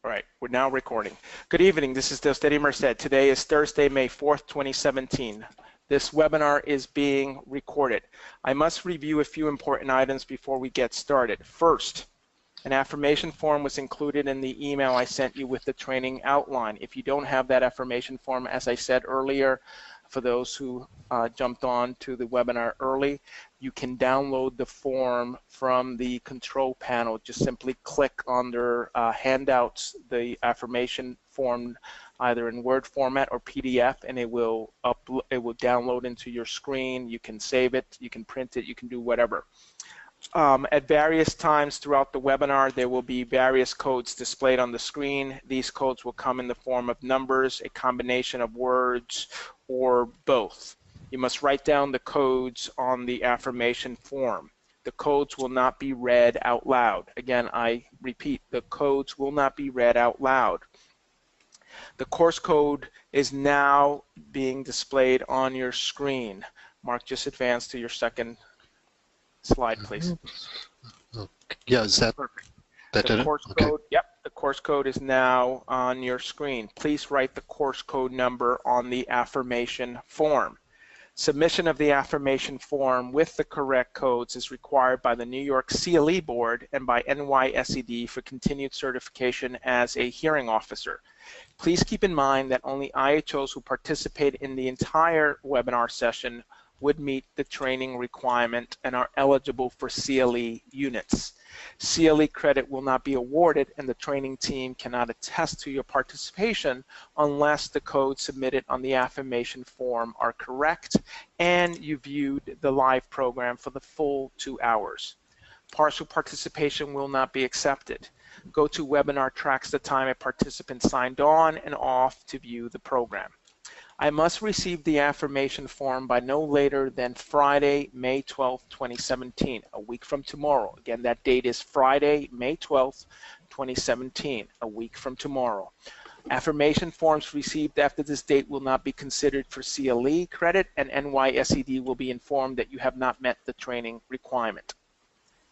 All right, we're now recording. Good evening, this is Steady Merced. Today is Thursday, May 4th, 2017. This webinar is being recorded. I must review a few important items before we get started. First, an affirmation form was included in the email I sent you with the training outline. If you don't have that affirmation form, as I said earlier, for those who jumped on to the webinar early, you can download the form from the control panel. Just simply click under handouts, the affirmation form, either in Word format or PDF, and it will download into your screen. You can save it, you can print it, you can do whatever. At various times throughout the webinar, there will be various codes displayed on the screen. These codes will come in the form of numbers, a combination of words, or both. You must write down the codes on the affirmation form. The codes will not be read out loud. Again, I repeat, the codes will not be read out loud. The course code is now being displayed on your screen. Mark, just advance to your second slide, please. Yeah, is that perfect? That the did course it? Okay. code, yep, the course code is now on your screen. Please write the course code number on the affirmation form. Submission of the affirmation form with the correct codes is required by the New York CLE Board and by NYSED for continued certification as a hearing officer. Please keep in mind that only IHOs who participate in the entire webinar session would meet the training requirement and are eligible for CLE units. CLE credit will not be awarded, and the training team cannot attest to your participation unless the codes submitted on the affirmation form are correct and you viewed the live program for the full 2 hours. Partial participation will not be accepted. GoToWebinar tracks the time a participant signed on and off to view the program. I must receive the affirmation form by no later than Friday, May 12th, 2017, a week from tomorrow. Again, that date is Friday, May 12th, 2017, a week from tomorrow. Affirmation forms received after this date will not be considered for CLE credit, and NYSED will be informed that you have not met the training requirement.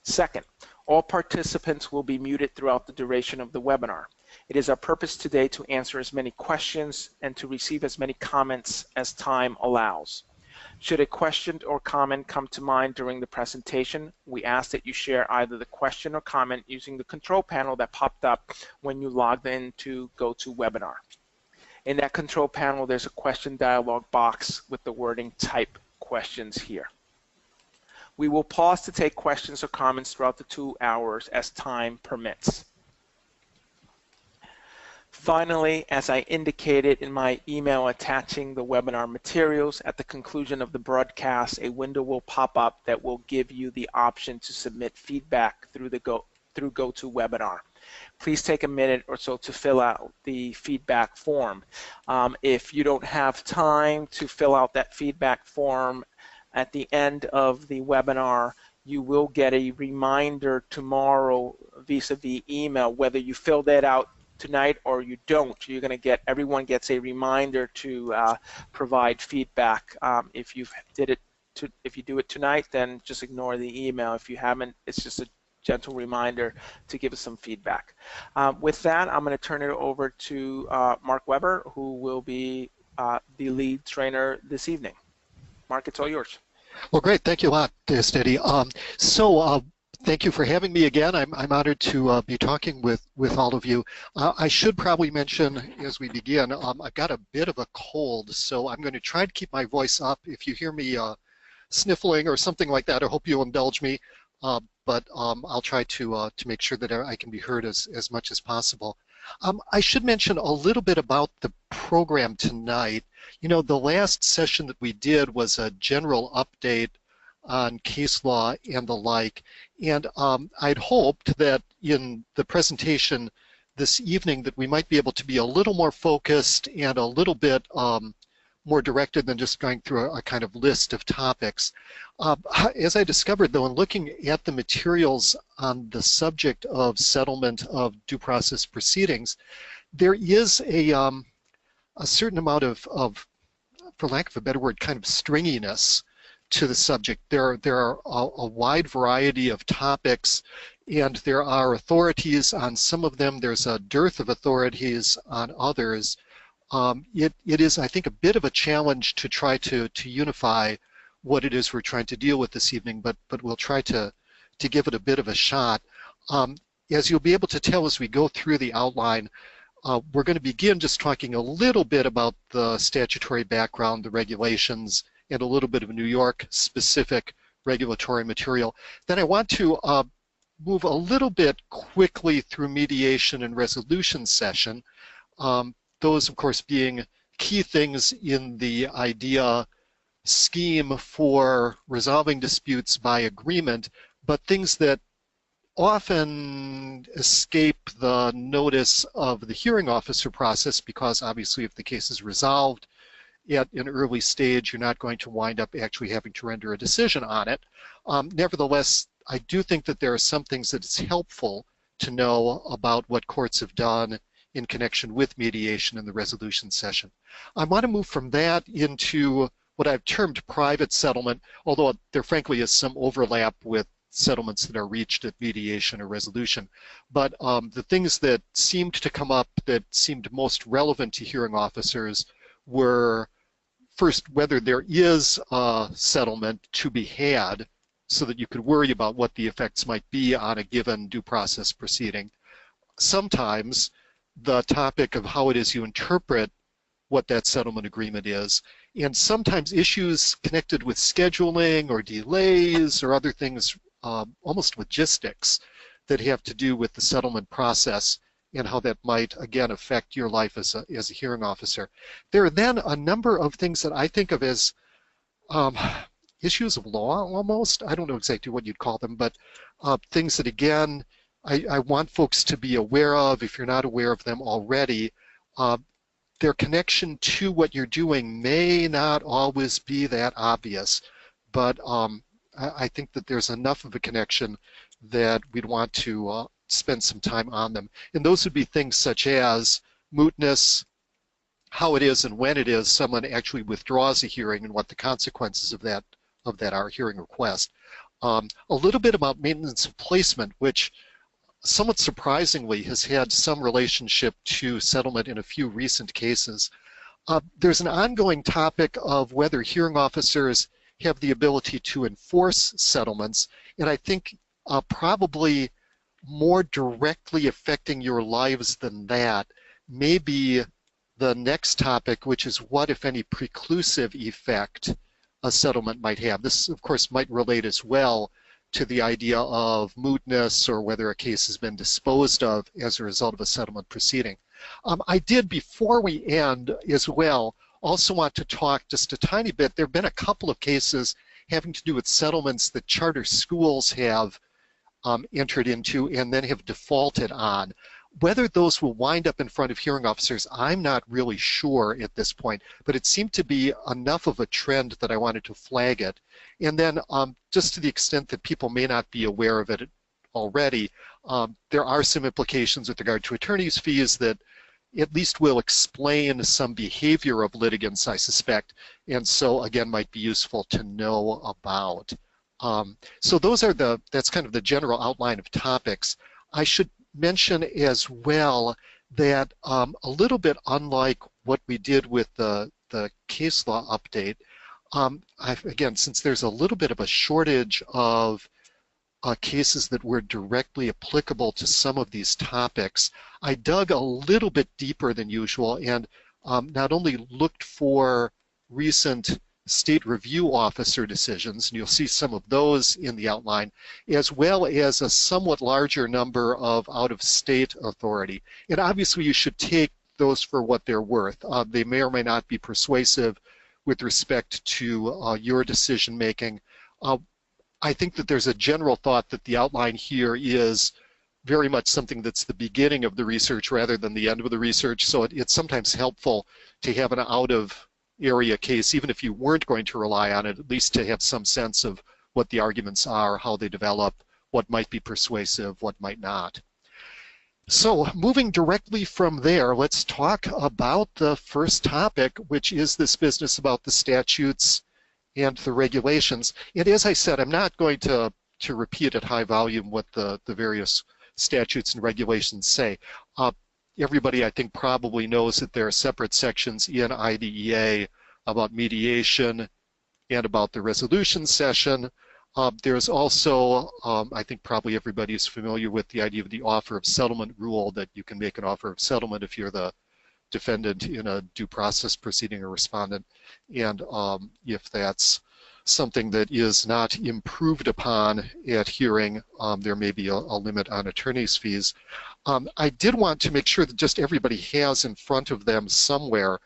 Second, all participants will be muted throughout the duration of the webinar. It is our purpose today to answer as many questions and to receive as many comments as time allows. Should a question or comment come to mind during the presentation, we ask that you share either the question or comment using the control panel that popped up when you logged in to GoToWebinar. In that control panel, there's a question dialog box with the wording "Type questions" here. We will pause to take questions or comments throughout the 2 hours as time permits. Finally, as I indicated in my email attaching the webinar materials, at the conclusion of the broadcast, a window will pop up that will give you the option to submit feedback through GoToWebinar. Please take a minute or so to fill out the feedback form. If you don't have time to fill out that feedback form at the end of the webinar, you will get a reminder tomorrow vis-a-vis email, whether you fill that out tonight or you don't. You're going to get, everyone gets a reminder to provide feedback. If you do it tonight, then just ignore the email. If you haven't, it's just a gentle reminder to give us some feedback. With that, I'm going to turn it over to Mark Weber, who will be the lead trainer this evening. Mark, it's all yours. Well, great. Thank you a lot, Steady. Thank you for having me again. I'm honored to be talking with all of you. I should probably mention as we begin, I've got a bit of a cold, so I'm going to try to keep my voice up. If you hear me sniffling or something like that, I hope you'll indulge me. But I'll try to make sure that I can be heard as much as possible. I should mention a little bit about the program tonight. You know, the last session that we did was a general update on case law and the like, and I'd hoped that in the presentation this evening that we might be able to be a little more focused and a little bit more directed than just going through a kind of list of topics. As I discovered, though, in looking at the materials on the subject of settlement of due process proceedings, there is a certain amount of, for lack of a better word, kind of stringiness to the subject. There are a wide variety of topics, and there are authorities on some of them. There's a dearth of authorities on others. It is, I think, a bit of a challenge to try to unify what it is we're trying to deal with this evening, but we'll try to give it a bit of a shot. As you'll be able to tell as we go through the outline, we're going to begin just talking a little bit about the statutory background, the regulations, and a little bit of New York specific regulatory material. Then I want to move a little bit quickly through mediation and resolution session. Those, of course, being key things in the IDEA scheme for resolving disputes by agreement, but things that often escape the notice of the hearing officer process, because obviously if the case is resolved at an early stage, you're not going to wind up actually having to render a decision on it. Nevertheless, I do think that there are some things that it's helpful to know about what courts have done in connection with mediation in the resolution session. I want to move from that into what I've termed private settlement, although there frankly is some overlap with settlements that are reached at mediation or resolution. But the things that seemed to come up that seemed most relevant to hearing officers were, first, whether there is a settlement to be had so that you could worry about what the effects might be on a given due process proceeding. Sometimes the topic of how it is you interpret what that settlement agreement is, and sometimes issues connected with scheduling or delays or other things, almost logistics, that have to do with the settlement process and how that might, again, affect your life as a hearing officer. There are then a number of things that I think of as issues of law, almost. I don't know exactly what you'd call them, but things that, again, I want folks to be aware of, if you're not aware of them already. Their connection to what you're doing may not always be that obvious, but I think that there's enough of a connection that we'd want to spend some time on them. And those would be things such as mootness, how it is and when it is someone actually withdraws a hearing and what the consequences of that are, hearing request. A little bit about maintenance of placement, which somewhat surprisingly has had some relationship to settlement in a few recent cases. There's an ongoing topic of whether hearing officers have the ability to enforce settlements, and I think probably more directly affecting your lives than that may be the next topic, which is what, if any, preclusive effect a settlement might have. This, of course, might relate as well to the idea of mootness or whether a case has been disposed of as a result of a settlement proceeding. I did, before we end as well, also want to talk just a tiny bit. There have been a couple of cases having to do with settlements that charter schools have entered into and then have defaulted on. Whether those will wind up in front of hearing officers, I'm not really sure at this point, but it seemed to be enough of a trend that I wanted to flag it. And then just to the extent that people may not be aware of it already, there are some implications with regard to attorney's fees that at least will explain some behavior of litigants, I suspect, and so again might be useful to know about. So that's kind of the general outline of topics. I should mention as well that a little bit unlike what we did with the case law update, again, since there's a little bit of a shortage of cases that were directly applicable to some of these topics, I dug a little bit deeper than usual and not only looked for recent state review officer decisions, and you'll see some of those in the outline, as well as a somewhat larger number of out-of-state authority. And obviously you should take those for what they're worth. They may or may not be persuasive with respect to your decision making. I think that there's a general thought that the outline here is very much something that's the beginning of the research rather than the end of the research, so it's sometimes helpful to have an out-of-area case, even if you weren't going to rely on it, at least to have some sense of what the arguments are, how they develop, what might be persuasive, what might not. So moving directly from there, let's talk about the first topic, which is this business about the statutes and the regulations. And as I said, I'm not going to repeat at high volume what the various statutes and regulations say. Everybody, I think, probably knows that there are separate sections in IDEA about mediation and about the resolution session. There's also, I think probably everybody is familiar with the idea of the offer of settlement rule, that you can make an offer of settlement if you're the defendant in a due process proceeding or respondent, and if that's something that is not improved upon at hearing, there may be a limit on attorney's fees. I did want to make sure that just everybody has in front of them somewhere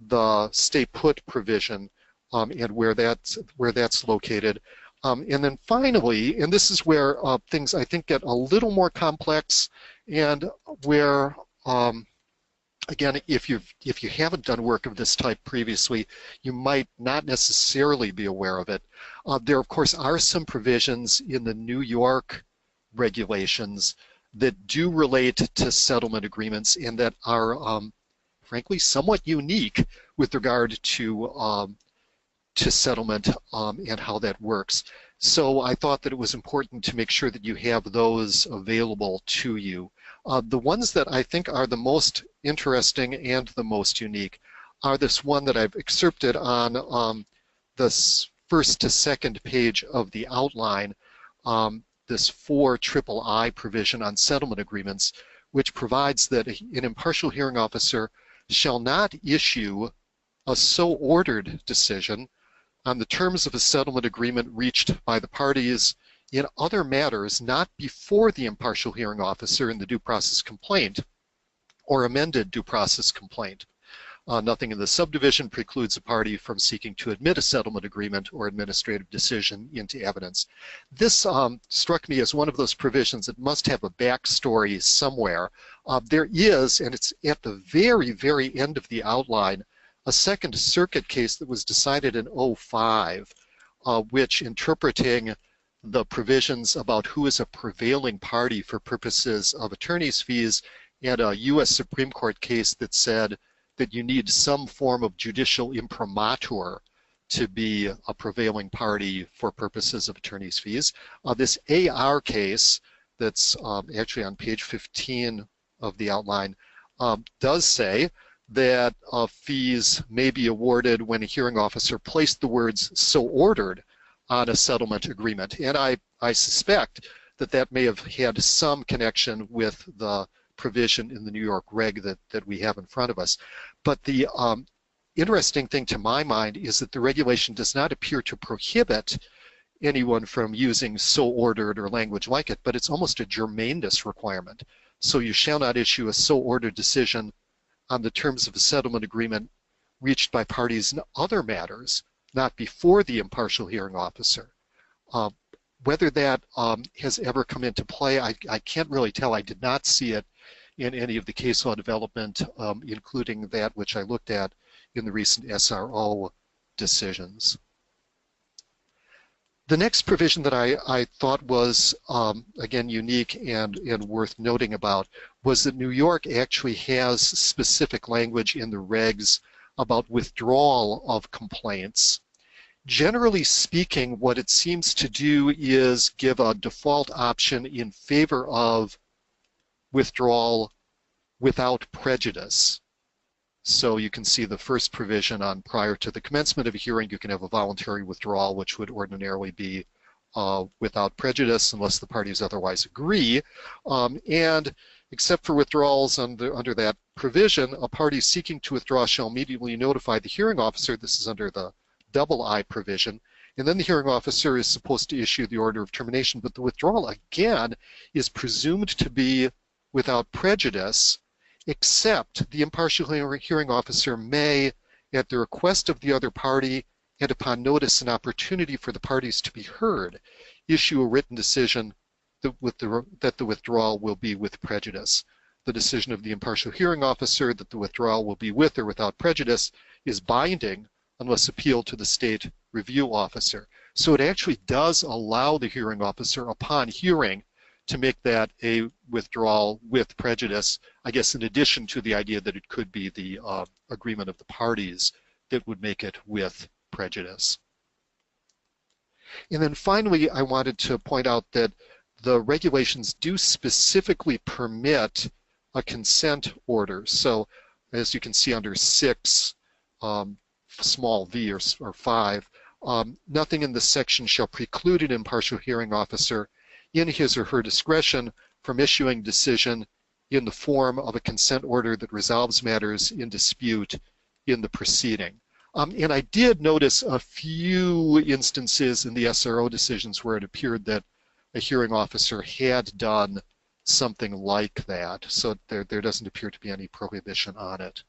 the stay put provision and where that's located. And then finally, and this is where things I think get a little more complex, and where again, if you haven't done work of this type previously, you might not necessarily be aware of it. There, of course, are some provisions in the New York regulations that do relate to settlement agreements and that are, frankly, somewhat unique with regard to settlement and how that works. So I thought that it was important to make sure that you have those available to you. The ones that I think are the most interesting and the most unique are this one that I've excerpted on this first to second page of the outline, this 4III provision on settlement agreements, which provides that an impartial hearing officer shall not issue a so ordered decision on the terms of a settlement agreement reached by the parties in other matters not before the impartial hearing officer in the due process complaint or amended due process complaint. Nothing in the subdivision precludes a party from seeking to admit a settlement agreement or administrative decision into evidence. This struck me as one of those provisions that must have a backstory somewhere. There is, and it's at the very, very end of the outline, a Second Circuit case that was decided in '05, which, interpreting the provisions about who is a prevailing party for purposes of attorney's fees, and a U.S. Supreme Court case that said that you need some form of judicial imprimatur to be a prevailing party for purposes of attorney's fees. This AR case that's actually on page 15 of the outline does say that fees may be awarded when a hearing officer placed the words "so ordered" on a settlement agreement. And I suspect that that may have had some connection with the provision in the New York reg that we have in front of us. But the interesting thing to my mind is that the regulation does not appear to prohibit anyone from using "so ordered" or language like it, but it's almost a germaneness requirement. So you shall not issue a "so ordered" decision on the terms of a settlement agreement reached by parties in other matters, not before the impartial hearing officer. Whether that has ever come into play, I can't really tell. I did not see it in any of the case law development, including that which I looked at in the recent SRO decisions. The next provision that I thought was, again, unique and worth noting about was that New York actually has specific language in the regs about withdrawal of complaints. Generally speaking, what it seems to do is give a default option in favor of withdrawal without prejudice. So you can see the first provision on prior to the commencement of a hearing, you can have a voluntary withdrawal, which would ordinarily be without prejudice unless the parties otherwise agree. And except for withdrawals under that provision, a party seeking to withdraw shall immediately notify the hearing officer. This is under the II provision. And then the hearing officer is supposed to issue the order of termination. But the withdrawal, again, is presumed to be without prejudice, except the impartial hearing officer may, at the request of the other party and upon notice and opportunity for the parties to be heard, issue a written decision that the withdrawal will be with prejudice. The decision of the impartial hearing officer that the withdrawal will be with or without prejudice is binding unless appealed to the state review officer. So it actually does allow the hearing officer upon hearing to make that a withdrawal with prejudice, I guess in addition to the idea that it could be the agreement of the parties that would make it with prejudice. And then finally, I wanted to point out that the regulations do specifically permit a consent order. So as you can see under 6, small v or 5, nothing in this section shall preclude an impartial hearing officer in his or her discretion from issuing decision in the form of a consent order that resolves matters in dispute in the proceeding. And I did notice a few instances in the SRO decisions where it appeared that a hearing officer had done something like that. So there doesn't appear to be any prohibition on it.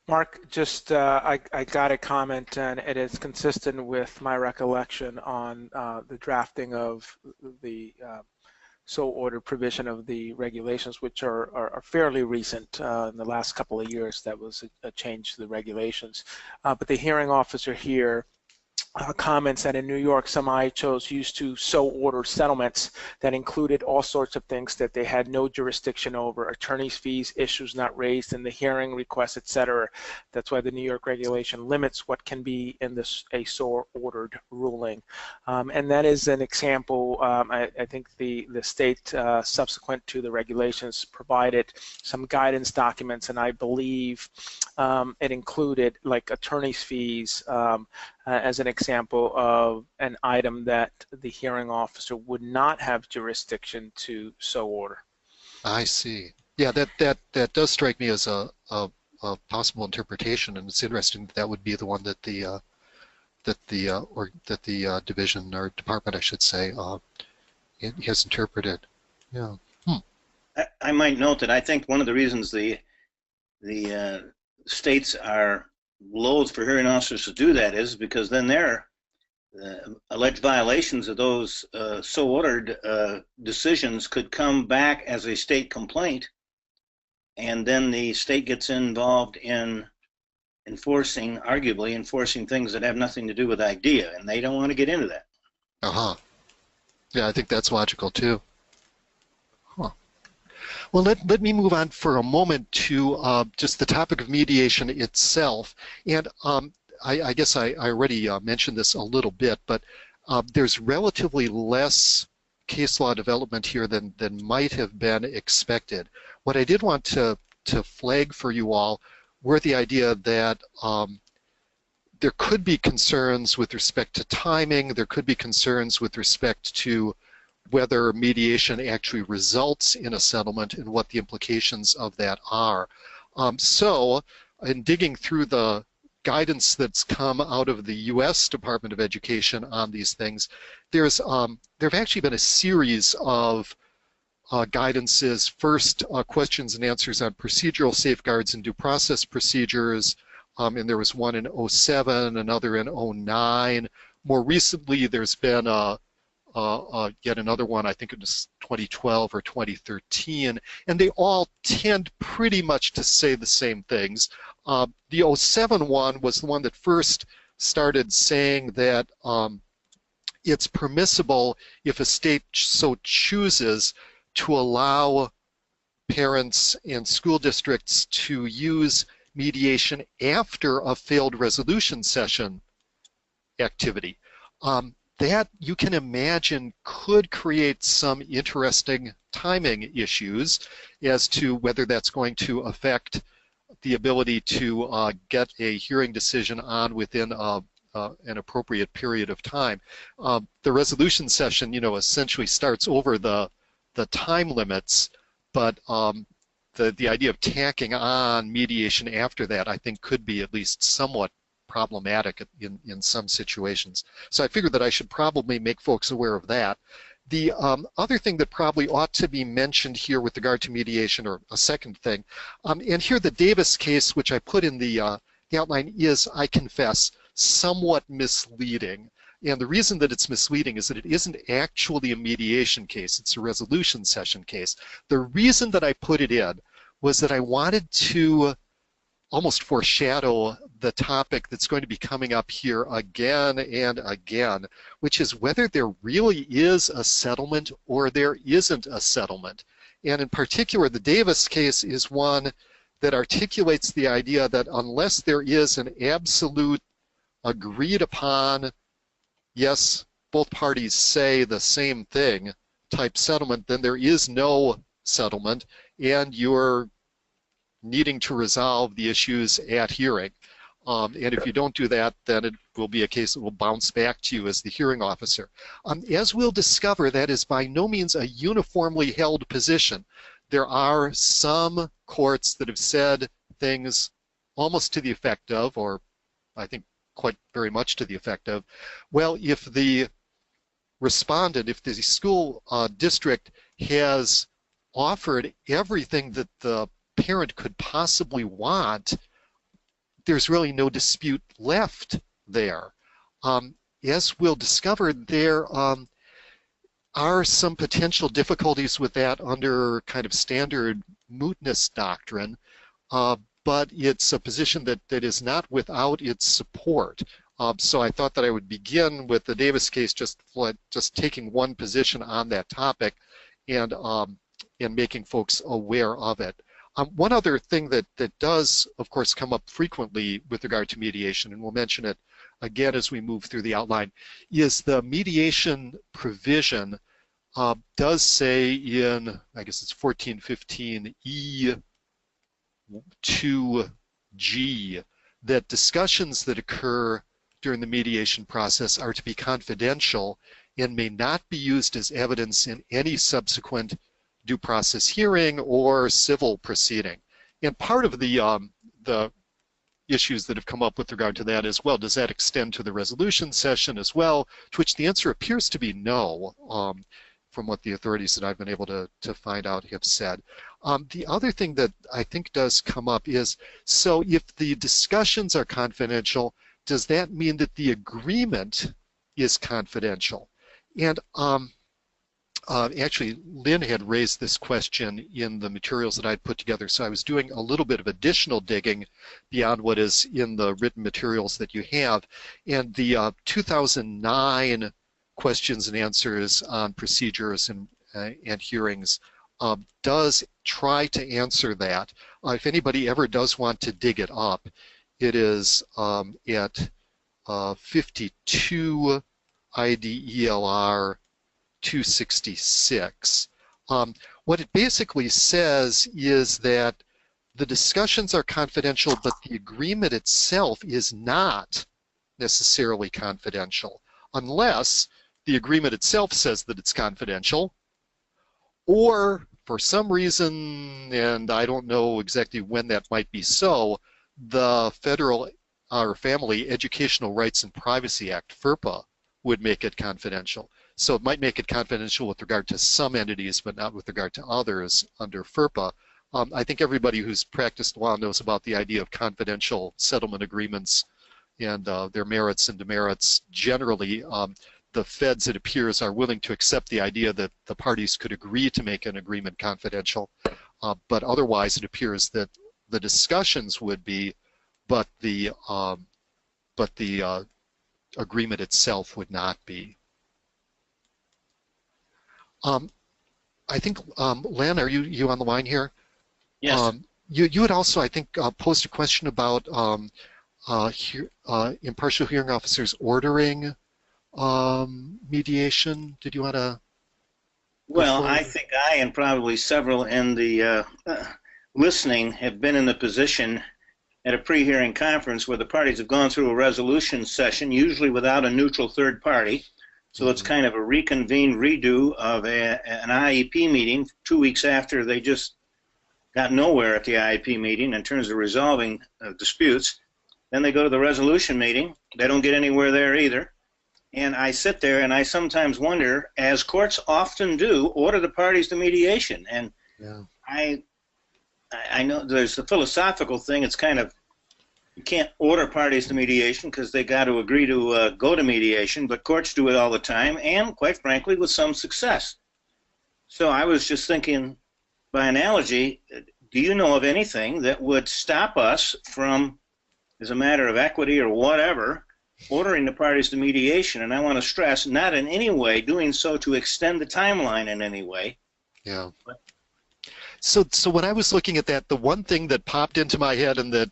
Mark, just I got a comment, and it is consistent with my recollection on the drafting of the so ordered provision of the regulations, which are fairly recent. In the last couple of years, that was a change to the regulations. But the hearing officer here comments that in New York, some IHOs used to so order settlements that included all sorts of things that they had no jurisdiction over: attorney's fees, issues not raised in the hearing, requests, etc. That's why the New York regulation limits what can be in this a so ordered ruling. And that is an example. I think the state subsequent to the regulations provided some guidance documents, and I believe it included like attorney's fees as an example of an item that the hearing officer would not have jurisdiction to so order. I see. Yeah, that does strike me as a possible interpretation, and it's interesting that would be the one that the division or department, I should say, has interpreted. Yeah. I might note that I think one of the reasons the states are loath for hearing officers to do that is because then their alleged violations of those so ordered decisions could come back as a state complaint, and then the state gets involved in arguably enforcing things that have nothing to do with IDEA, and they don't want to get into that. Yeah, I think that's logical too. Well, let me move on for a moment to just the topic of mediation itself. And I guess I already mentioned this a little bit, but there's relatively less case law development here than might have been expected. What I did want to flag for you all were the idea that there could be concerns with respect to timing, there could be concerns with respect to whether mediation actually results in a settlement and what the implications of that are. So in digging through the guidance that's come out of the U.S. Department of Education on these things, there have actually been a series of guidances. First, questions and answers on procedural safeguards and due process procedures, and there was one in 2007, another in 2009. More recently, there's been yet another one, I think it was 2012 or 2013, and they all tend pretty much to say the same things. The 2007 one was the one that first started saying that it's permissible if a state so chooses to allow parents and school districts to use mediation after a failed resolution session activity. That you can imagine could create some interesting timing issues as to whether that's going to affect the ability to get a hearing decision on within an appropriate period of time. The resolution session, essentially starts over the time limits, but the idea of tacking on mediation after that, I think, could be at least somewhat problematic in some situations. So I figured that I should probably make folks aware of that. The other thing that probably ought to be mentioned here with regard to mediation, or a second thing, and here the Davis case, which I put in the outline, is, I confess, somewhat misleading. And the reason that it's misleading is that it isn't actually a mediation case, it's a resolution session case. The reason that I put it in was that I wanted to almost foreshadow the topic that's going to be coming up here again and again, which is whether there really is a settlement or there isn't a settlement. And in particular, the Davis case is one that articulates the idea that unless there is an absolute agreed upon yes, both parties say the same thing type settlement, then there is no settlement, and you're needing to resolve the issues at hearing. And if you don't do that, then it will be a case that will bounce back to you as the hearing officer. As we'll discover, that is by no means a uniformly held position. There are some courts that have said things almost to the effect of, or I think quite very much to the effect of, well, if the respondent, if the school district has offered everything that the parent could possibly want, there's really no dispute left there. As we'll discover, there are some potential difficulties with that under kind of standard mootness doctrine, but it's a position that is not without its support. So I thought that I would begin with the Davis case, just taking one position on that topic and making folks aware of it. One other thing that does, of course, come up frequently with regard to mediation, and we'll mention it again as we move through the outline, is the mediation provision does say in, I guess it's 1415E2G, that discussions that occur during the mediation process are to be confidential and may not be used as evidence in any subsequent due process hearing or civil proceeding. And part of the issues that have come up with regard to that as well, does that extend to the resolution session as well? To which the answer appears to be no, from what the authorities that I've been able to find out have said. The other thing that I think does come up is, so if the discussions are confidential, does that mean that the agreement is confidential? And actually, Lynn had raised this question in the materials that I'd put together, so I was doing a little bit of additional digging beyond what is in the written materials that you have. And the 2009 questions and answers on procedures and hearings does try to answer that. If anybody ever does want to dig it up, it is at 52 IDELR 266. What it basically says is that the discussions are confidential, but the agreement itself is not necessarily confidential, unless the agreement itself says that it's confidential, or for some reason, and I don't know exactly when that might be so, the Federal or Family Educational Rights and Privacy Act, FERPA, would make it confidential. So it might make it confidential with regard to some entities, but not with regard to others under FERPA. I think everybody who's practiced law knows about the idea of confidential settlement agreements and their merits and demerits. Generally, the feds, it appears, are willing to accept the idea that the parties could agree to make an agreement confidential, but otherwise it appears that the discussions would be, but the agreement itself would not be. I think, Len, are you on the line here? Yes. You had also, I think, posed a question about impartial hearing officers ordering mediation. Did you want to? Well, I think I and probably several in the listening have been in the position at a pre-hearing conference where the parties have gone through a resolution session, usually without a neutral third party. So it's kind of a reconvened redo of an IEP meeting 2 weeks after they just got nowhere at the IEP meeting in terms of resolving disputes. Then they go to the resolution meeting. They don't get anywhere there either. And I sit there and I sometimes wonder, as courts often do, order the parties to mediation. And yeah. I know there's the philosophical thing. It's kind of, you can't order parties to mediation because they got to agree to go to mediation, but courts do it all the time, and quite frankly, with some success. So I was just thinking, by analogy, do you know of anything that would stop us from, as a matter of equity or whatever, ordering the parties to mediation? And I want to stress, not in any way doing so to extend the timeline in any way. Yeah. So when I was looking at that, the one thing that popped into my head and that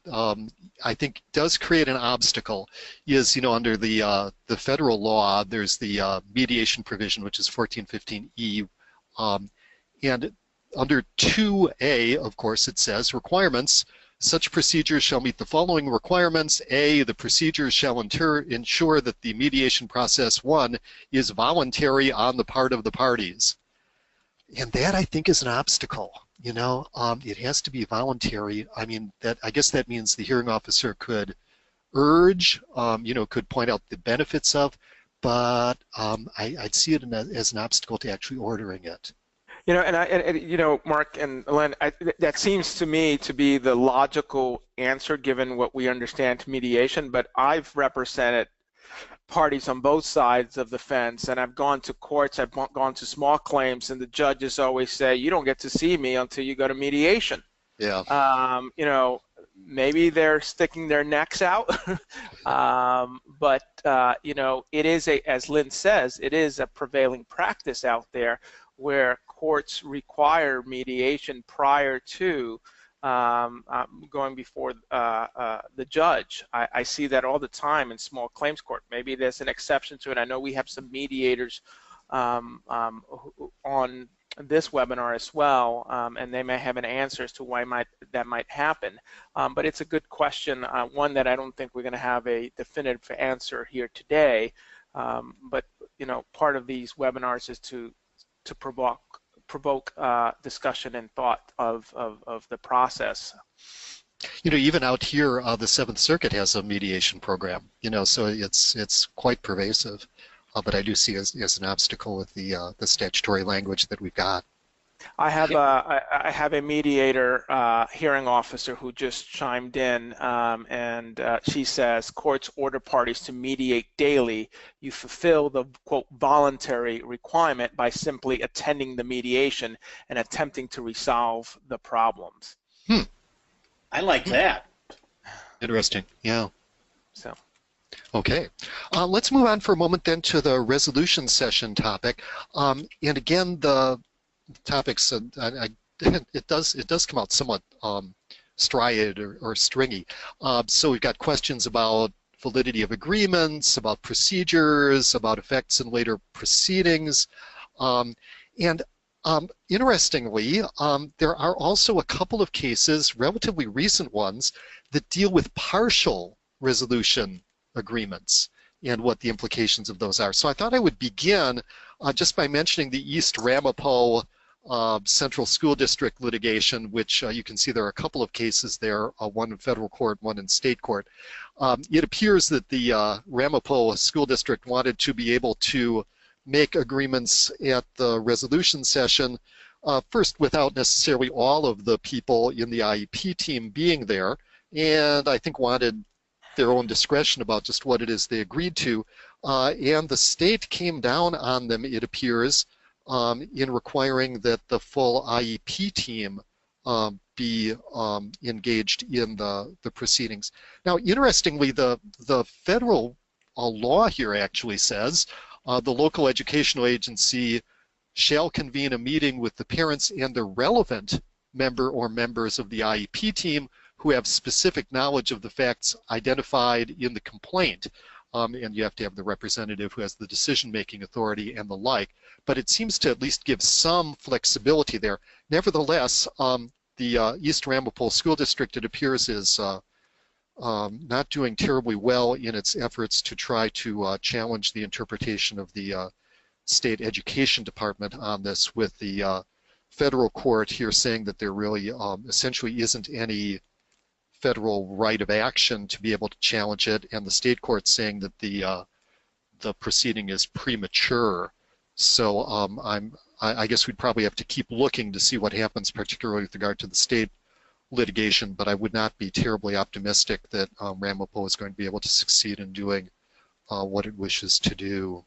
I think does create an obstacle is, under the federal law, there's the mediation provision, which is 1415E, and under 2A, of course, it says requirements. Such procedures shall meet the following requirements. A, the procedures shall ensure that the mediation process, 1, is voluntary on the part of the parties. And that, I think, is an obstacle. It has to be voluntary. I mean, I guess that means the hearing officer could urge, could point out the benefits of, but I'd see it as an obstacle to actually ordering it. Mark and Len, that seems to me to be the logical answer given what we understand to mediation, but I've represented parties on both sides of the fence, and I've gone to courts, I've gone to small claims, and the judges always say, you don't get to see me until you go to mediation. Yeah. Maybe they're sticking their necks out, but it is as Lynn says, it is a prevailing practice out there where courts require mediation prior to going before the judge. I see that all the time in small claims court. Maybe there's an exception to it. I know we have some mediators on this webinar as well, and they may have an answer as to why that might happen. But it's a good question, one that I don't think we're going to have a definitive answer here today. But part of these webinars is to provoke discussion and thought of the process. Even out here, the Seventh Circuit has a mediation program. So it's quite pervasive. But I do see as an obstacle with the statutory language that we've got. I have a mediator hearing officer who just chimed in, and she says courts order parties to mediate daily. You fulfill the quote voluntary requirement by simply attending the mediation and attempting to resolve the problems. I like that. Interesting. Yeah. So. Okay, let's move on for a moment then to the resolution session topic. And again, the topics, it does come out somewhat striated or stringy. So we've got questions about validity of agreements, about procedures, about effects in later proceedings. Interestingly, there are also a couple of cases, relatively recent ones, that deal with partial resolution agreements and what the implications of those are. So I thought I would begin just by mentioning the East Ramapo Central School District litigation, which you can see there are a couple of cases there, one in federal court, one in state court. It appears that the Ramapo School District wanted to be able to make agreements at the resolution session, first without necessarily all of the people in the IEP team being there, and I think wanted their own discretion about just what it is they agreed to. And the state came down on them, it appears, in requiring that the full IEP team be engaged in the proceedings. Now, interestingly, the federal law here actually says the local educational agency shall convene a meeting with the parents and the relevant member or members of the IEP team who have specific knowledge of the facts identified in the complaint. And you have to have the representative who has the decision-making authority and the like. But it seems to at least give some flexibility there. Nevertheless, the East Ramapo School District, it appears, is not doing terribly well in its efforts to try to challenge the interpretation of the state education department on this, with the federal court here saying that there really essentially isn't any federal right of action to be able to challenge it, and the state court saying that the proceeding is premature. So I guess we'd probably have to keep looking to see what happens, particularly with regard to the state litigation, but I would not be terribly optimistic that Ramapo is going to be able to succeed in doing what it wishes to do.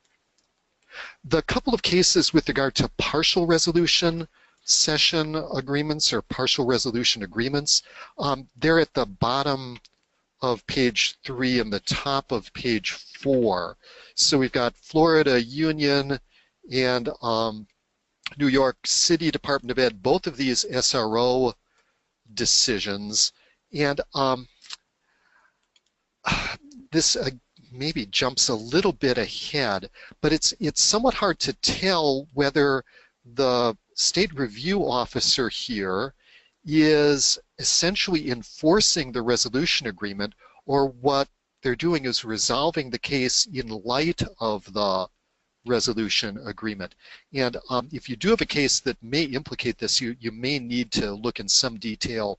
The couple of cases with regard to partial resolution session agreements or partial resolution agreements, they're at the bottom of page 3 and the top of page 4. So we've got Florida Union and New York City Department of Ed, both of these SRO decisions. And this maybe jumps a little bit ahead, but it's somewhat hard to tell whether the state review officer here is essentially enforcing the resolution agreement, or what they're doing is resolving the case in light of the resolution agreement. And if you do have a case that may implicate this, you may need to look in some detail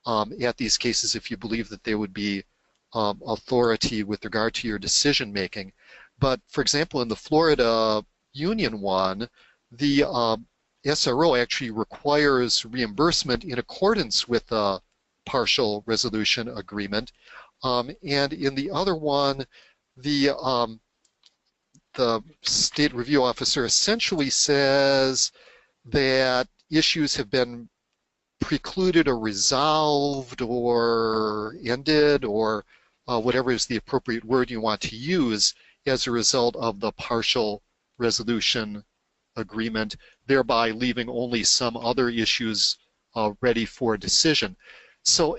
at these cases if you believe that they would be authority with regard to your decision making. But for example, in the Florida Union one, the SRO actually requires reimbursement in accordance with the partial resolution agreement. And in the other one, the state review officer essentially says that issues have been precluded or resolved or ended, or whatever is the appropriate word you want to use, as a result of the partial resolution agreement, thereby leaving only some other issues ready for decision. So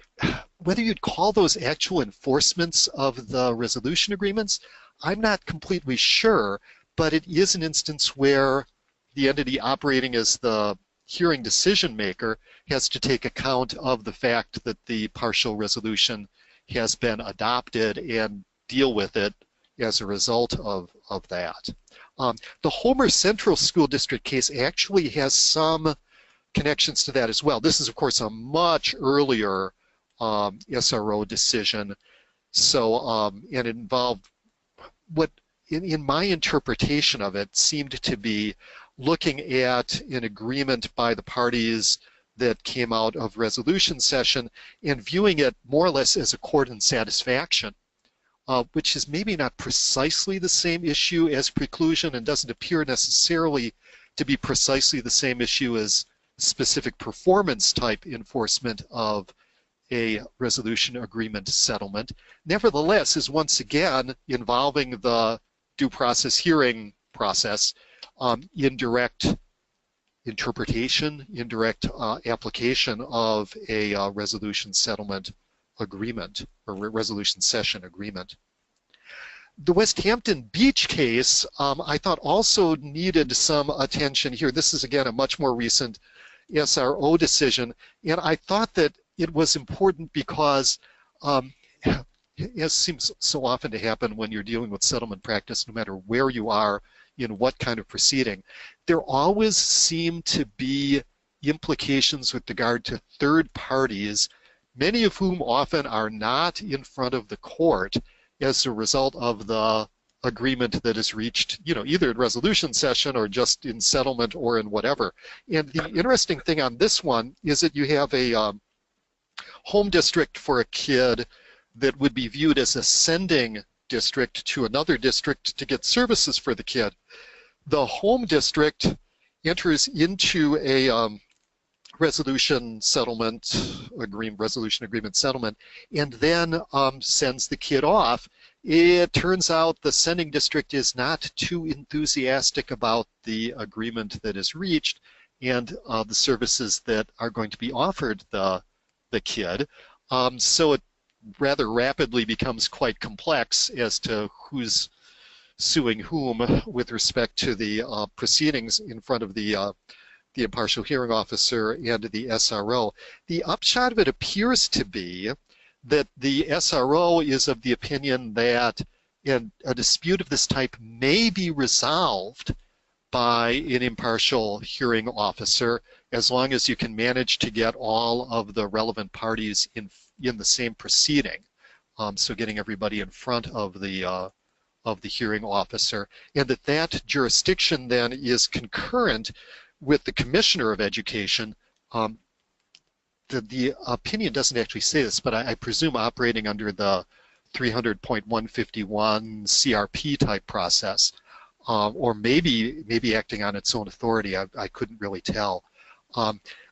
whether you'd call those actual enforcements of the resolution agreements, I'm not completely sure, but it is an instance where the entity operating as the hearing decision maker has to take account of the fact that the partial resolution has been adopted and deal with it as a result of that. The Homer Central School District case actually has some connections to that as well. This is, of course, a much earlier SRO decision. So, and it involved what, in my interpretation of it, seemed to be looking at an agreement by the parties that came out of resolution session and viewing it more or less as accord and satisfaction, which is maybe not precisely the same issue as preclusion and doesn't appear necessarily to be precisely the same issue as specific performance type enforcement of a resolution agreement settlement. Nevertheless, is once again involving the due process hearing process, indirect interpretation, indirect application of a resolution settlement agreement or resolution session agreement. The West Hampton Beach case, I thought also needed some attention here. This is again a much more recent SRO decision, and I thought that it was important because as seems so often to happen when you're dealing with settlement practice, no matter where you are in what kind of proceeding, there always seem to be implications with regard to third parties, many of whom often are not in front of the court as a result of the agreement that is reached, either in resolution session or just in settlement or in whatever. And the interesting thing on this one is that you have a home district for a kid that would be viewed as a sending district to another district to get services for the kid. The home district enters into a resolution agreement settlement, and then sends the kid off. It turns out the sending district is not too enthusiastic about the agreement that is reached and the services that are going to be offered the kid. So it rather rapidly becomes quite complex as to who's suing whom with respect to the proceedings in front of the impartial hearing officer and the SRO. The upshot of it appears to be that the SRO is of the opinion that a dispute of this type may be resolved by an impartial hearing officer as long as you can manage to get all of the relevant parties in the same proceeding. So getting everybody in front of the hearing officer, and that jurisdiction then is concurrent with the Commissioner of Education. The opinion doesn't actually say this, but I presume operating under the 300.151 CRP type process, or maybe acting on its own authority. I couldn't really tell.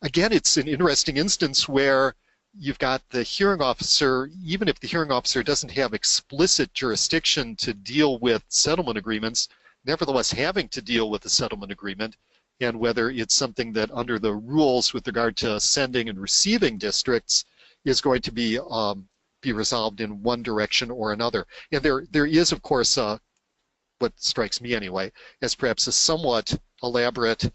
Again, it's an interesting instance where you've got the hearing officer, even if the hearing officer doesn't have explicit jurisdiction to deal with settlement agreements, nevertheless having to deal with the settlement agreement and whether it's something that under the rules with regard to sending and receiving districts is going to be resolved in one direction or another. And there is, of course, what strikes me anyway, as perhaps a somewhat elaborate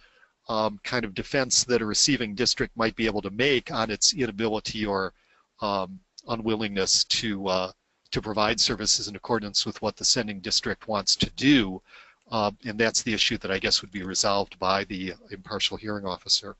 kind of defense that a receiving district might be able to make on its inability or unwillingness to provide services in accordance with what the sending district wants to do. And that's the issue that I guess would be resolved by the impartial hearing officer.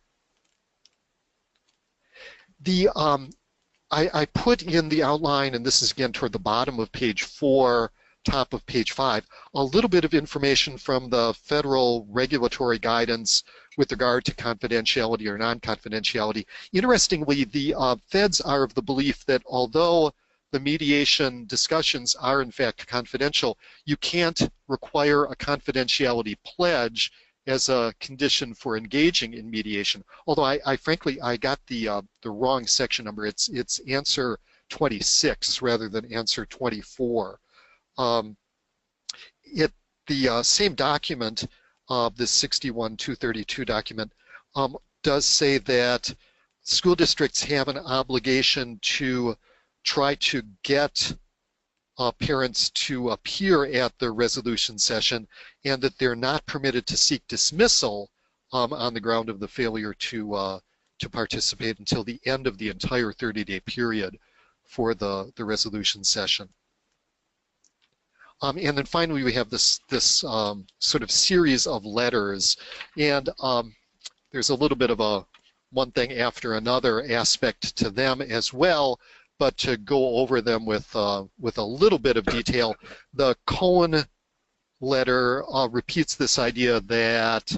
I put in the outline, and this is again toward the bottom of page 4, top of page 5, a little bit of information from the federal regulatory guidance with regard to confidentiality or non-confidentiality. Interestingly, the feds are of the belief that although the mediation discussions are in fact confidential, you can't require a confidentiality pledge as a condition for engaging in mediation. Although I frankly got the wrong section number. It's answer 26 rather than answer 24. The same document, this 61-232 document, does say that school districts have an obligation to try to get parents to appear at the resolution session, and that they're not permitted to seek dismissal on the ground of the failure to participate until the end of the entire 30-day period for the resolution session. And then finally, we have this sort of series of letters, and there's a little bit of a one thing after another aspect to them as well. But to go over them with a little bit of detail, the Cohen letter repeats this idea that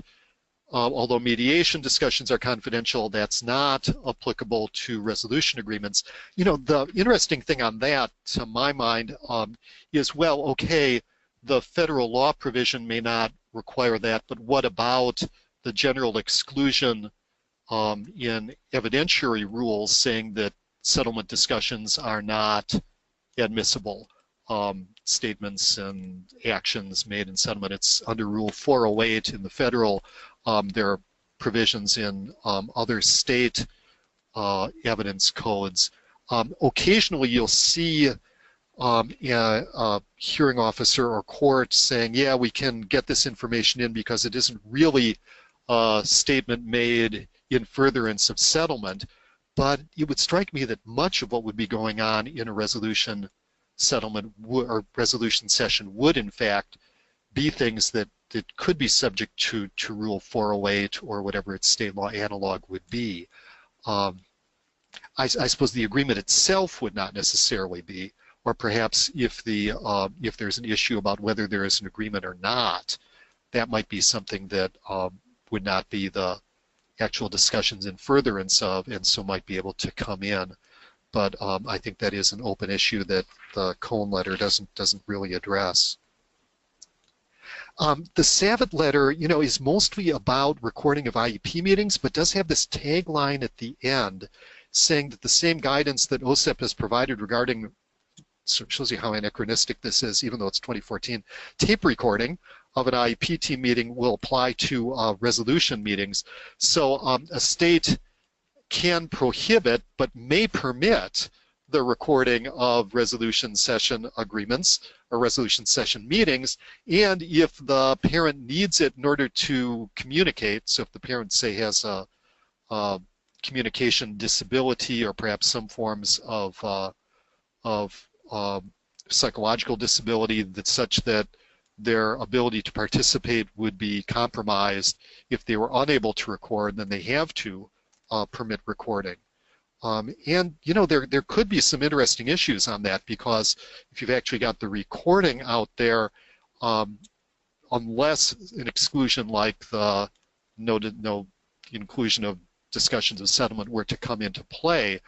although mediation discussions are confidential, that's not applicable to resolution agreements. You know, the interesting thing on that, to my mind, is, well, okay, the federal law provision may not require that, but what about the general exclusion in evidentiary rules saying that settlement discussions are not admissible statements and actions made in settlement? It's under Rule 408 in the federal. There are provisions in other state evidence codes. Occasionally you'll see a hearing officer or court saying, yeah, we can get this information in because it isn't really a statement made in furtherance of settlement. But it would strike me that much of what would be going on in a resolution settlement or resolution session would in fact be things that could be subject to Rule 408 or whatever its state law analog would be. I suppose the agreement itself would not necessarily be, or perhaps if there's an issue about whether there is an agreement or not, that might be something that would not be the actual discussions in furtherance of, and so might be able to come in. But I think that is an open issue that the Cohen letter doesn't really address. The Savitt letter, you know, is mostly about recording of IEP meetings, but does have this tagline at the end saying that the same guidance that OSEP has provided regarding, so it shows you how anachronistic this is, even though it's 2014, tape recording of an IEP team meeting will apply to resolution meetings. So a state can prohibit but may permit the recording of resolution session agreements or resolution session meetings, and if the parent needs it in order to communicate, so if the parent, say, has a communication disability or perhaps some forms of psychological disability that's such that their ability to participate would be compromised if they were unable to record, then they have to permit recording. And you know, there could be some interesting issues on that, because if you've actually got the recording out there, unless an exclusion like the no inclusion of discussions of settlement were to come into play,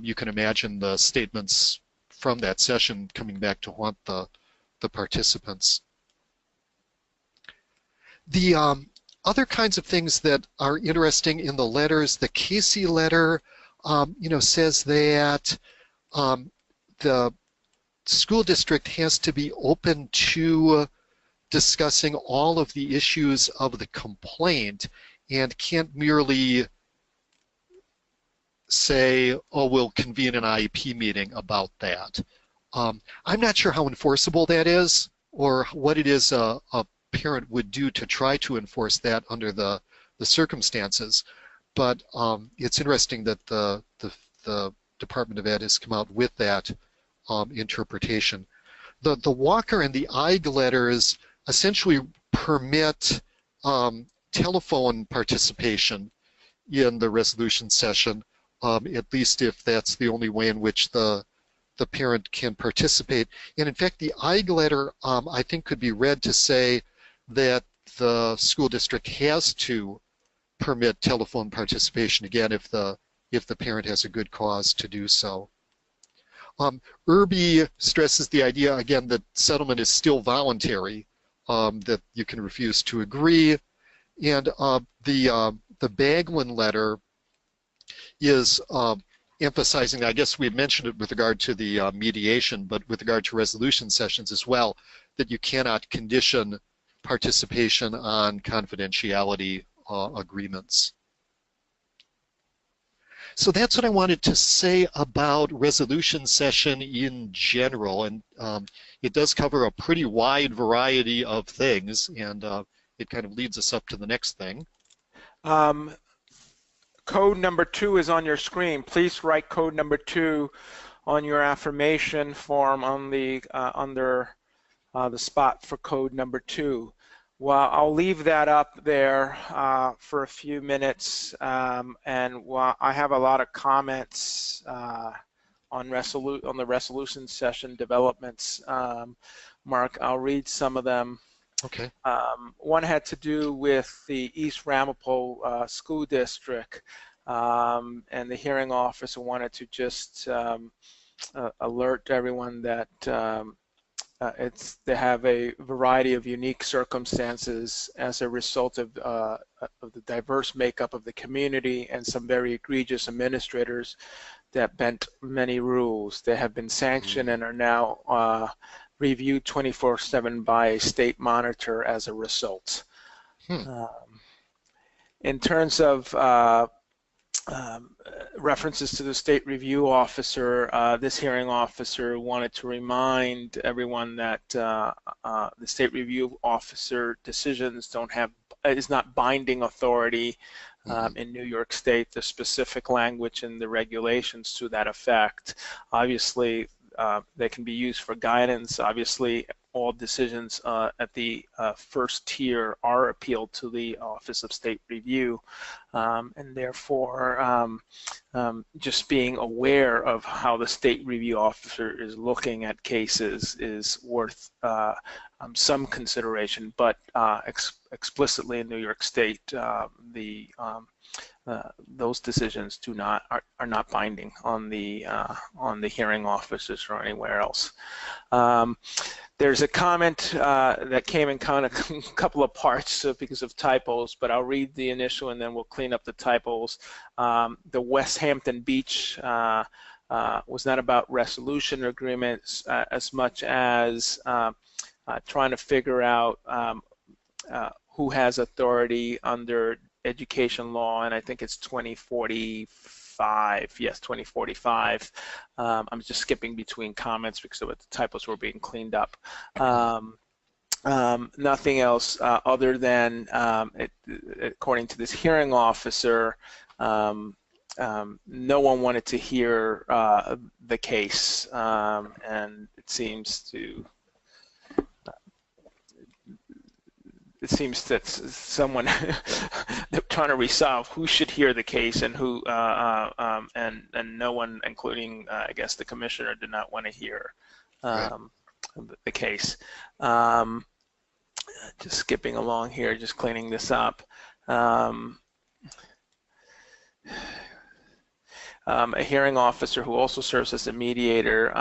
you can imagine the statements from that session coming back to haunt the participants. The other kinds of things that are interesting in the letters, the Casey letter, you know, says that the school district has to be open to discussing all of the issues of the complaint, and can't merely say, oh, we'll convene an IEP meeting about that. I'm not sure how enforceable that is or what it is a parent would do to try to enforce that under the circumstances. But it's interesting that the Department of Ed has come out with that interpretation. The Walker and the Ige letters essentially permit telephone participation in the resolution session, at least if that's the only way in which the parent can participate. And in fact, the Ige letter, I think, could be read to say that the school district has to permit telephone participation, again, if the parent has a good cause to do so. Irby stresses the idea, again, that settlement is still voluntary, that you can refuse to agree. And the Baglin letter is emphasizing, I guess we had mentioned it with regard to the mediation, but with regard to resolution sessions as well, that you cannot condition participation on confidentiality agreements. So that's what I wanted to say about resolution session in general, and it does cover a pretty wide variety of things, and it kind of leads us up to the next thing. Code number 2 is on your screen. Please write code number 2 on your affirmation form on the under the spot for code number 2. Well, I'll leave that up there for a few minutes, and while I have a lot of comments on the resolution session developments, Mark, I'll read some of them. Okay. One had to do with the East Ramapo School District, and the hearing officer wanted to just alert everyone that they have a variety of unique circumstances as a result of the diverse makeup of the community and some very egregious administrators that bent many rules. They have been sanctioned and are now reviewed 24/7 by a state monitor as a result. In terms of references to the state review officer, this hearing officer wanted to remind everyone that the state review officer decisions is not binding authority in New York State. The specific language in the regulations to that effect. Obviously, they can be used for guidance. Obviously, all decisions at the first tier are appealed to the Office of State Review, and therefore just being aware of how the state review officer is looking at cases is worth some consideration, but explicitly in New York State, those decisions are not binding on the hearing officers or anywhere else. There's a comment that came in kind of a couple of parts because of typos, but I'll read the initial and then we'll clean up the typos. The West Hampton Beach was not about resolution agreements as much as trying to figure out who has authority under education law, and I think it's 2045. Yes, 2045. I'm just skipping between comments because the typos were being cleaned up. Nothing else other than, according to this hearing officer, no one wanted to hear the case, and it seems that someone they're trying to resolve who should hear the case and who and no one, including I guess the commissioner, did not want to hear the case. Just skipping along here, just cleaning this up. A hearing officer who also serves as a mediator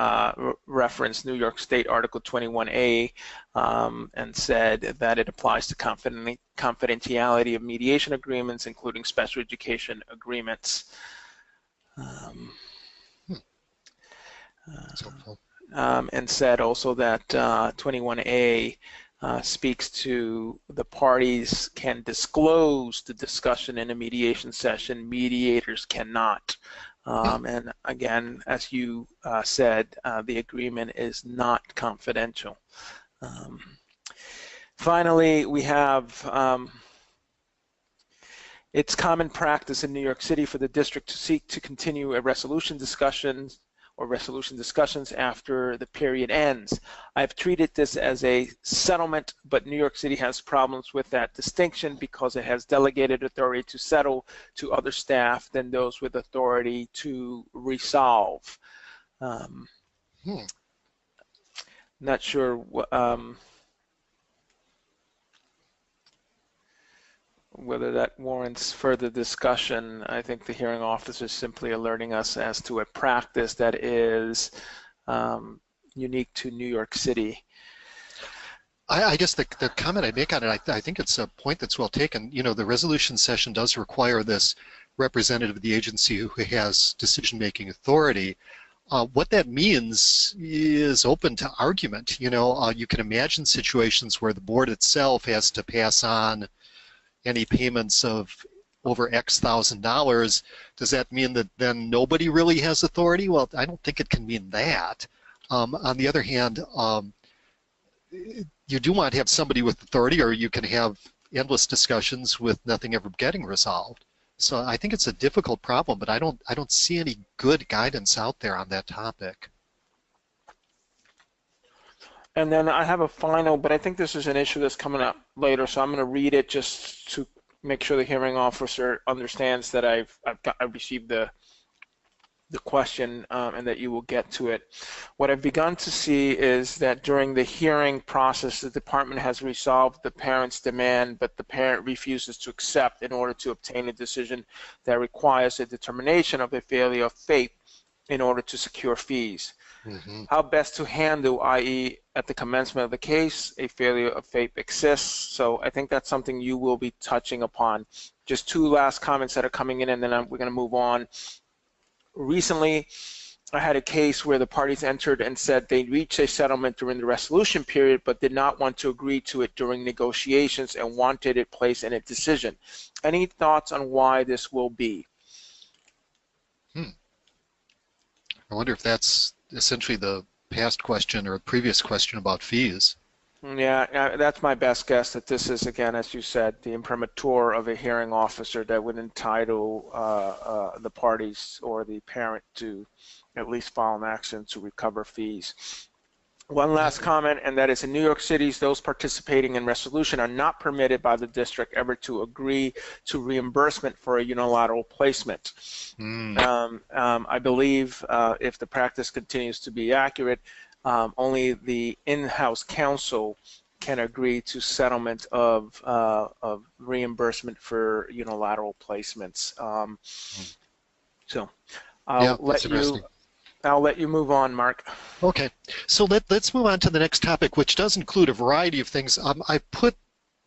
referenced New York State Article 21A and said that it applies to confidentiality of mediation agreements, including special education agreements. And said also that 21A speaks to the parties can disclose the discussion in a mediation session. Mediators cannot. And again, as you said, the agreement is not confidential. Finally, we have it's common practice in New York City for the district to seek to continue a resolution discussions after the period ends. I've treated this as a settlement, but New York City has problems with that distinction because it has delegated authority to settle to other staff than those with authority to resolve. Not sure whether that warrants further discussion. I think the hearing officer is simply alerting us as to a practice that is unique to New York City. I guess the comment I'd make on it, I think it's a point that's well taken. You know, the resolution session does require this representative of the agency who has decision-making authority. What that means is open to argument. You know, you can imagine situations where the board itself has to pass on any payments of over X $1,000. Does that mean that then nobody really has authority? Well, I don't think it can mean that. On the other hand, you do want to have somebody with authority, or you can have endless discussions with nothing ever getting resolved. So I think it's a difficult problem, but I don't see any good guidance out there on that topic. And then I have a final, but I think this is an issue that's coming up later, so I'm going to read it just to make sure the hearing officer understands that I've received the question and that you will get to it. What I've begun to see is that during the hearing process, the department has resolved the parent's demand, but the parent refuses to accept in order to obtain a decision that requires a determination of a failure of faith in order to secure fees. How best to handle, i.e. at the commencement of the case, a failure of faith exists. So I think that's something you will be touching upon. Just two last comments that are coming in, and then we're going to move on. Recently, I had a case where the parties entered and said they reached a settlement during the resolution period, but did not want to agree to it during negotiations and wanted it placed in a decision. Any thoughts on why this will be? I wonder if that's essentially the past question or previous question about fees. Yeah, that's my best guess, that this is, again, as you said, the imprimatur of a hearing officer that would entitle the parties or the parent to at least file an action to recover fees. One last comment, and that is in New York City, those participating in resolution are not permitted by the district ever to agree to reimbursement for a unilateral placement. I believe if the practice continues to be accurate, only the in-house counsel can agree to settlement of reimbursement for unilateral placements. So I'll let you move on, Mark. Okay, so let's move on to the next topic, which does include a variety of things. I put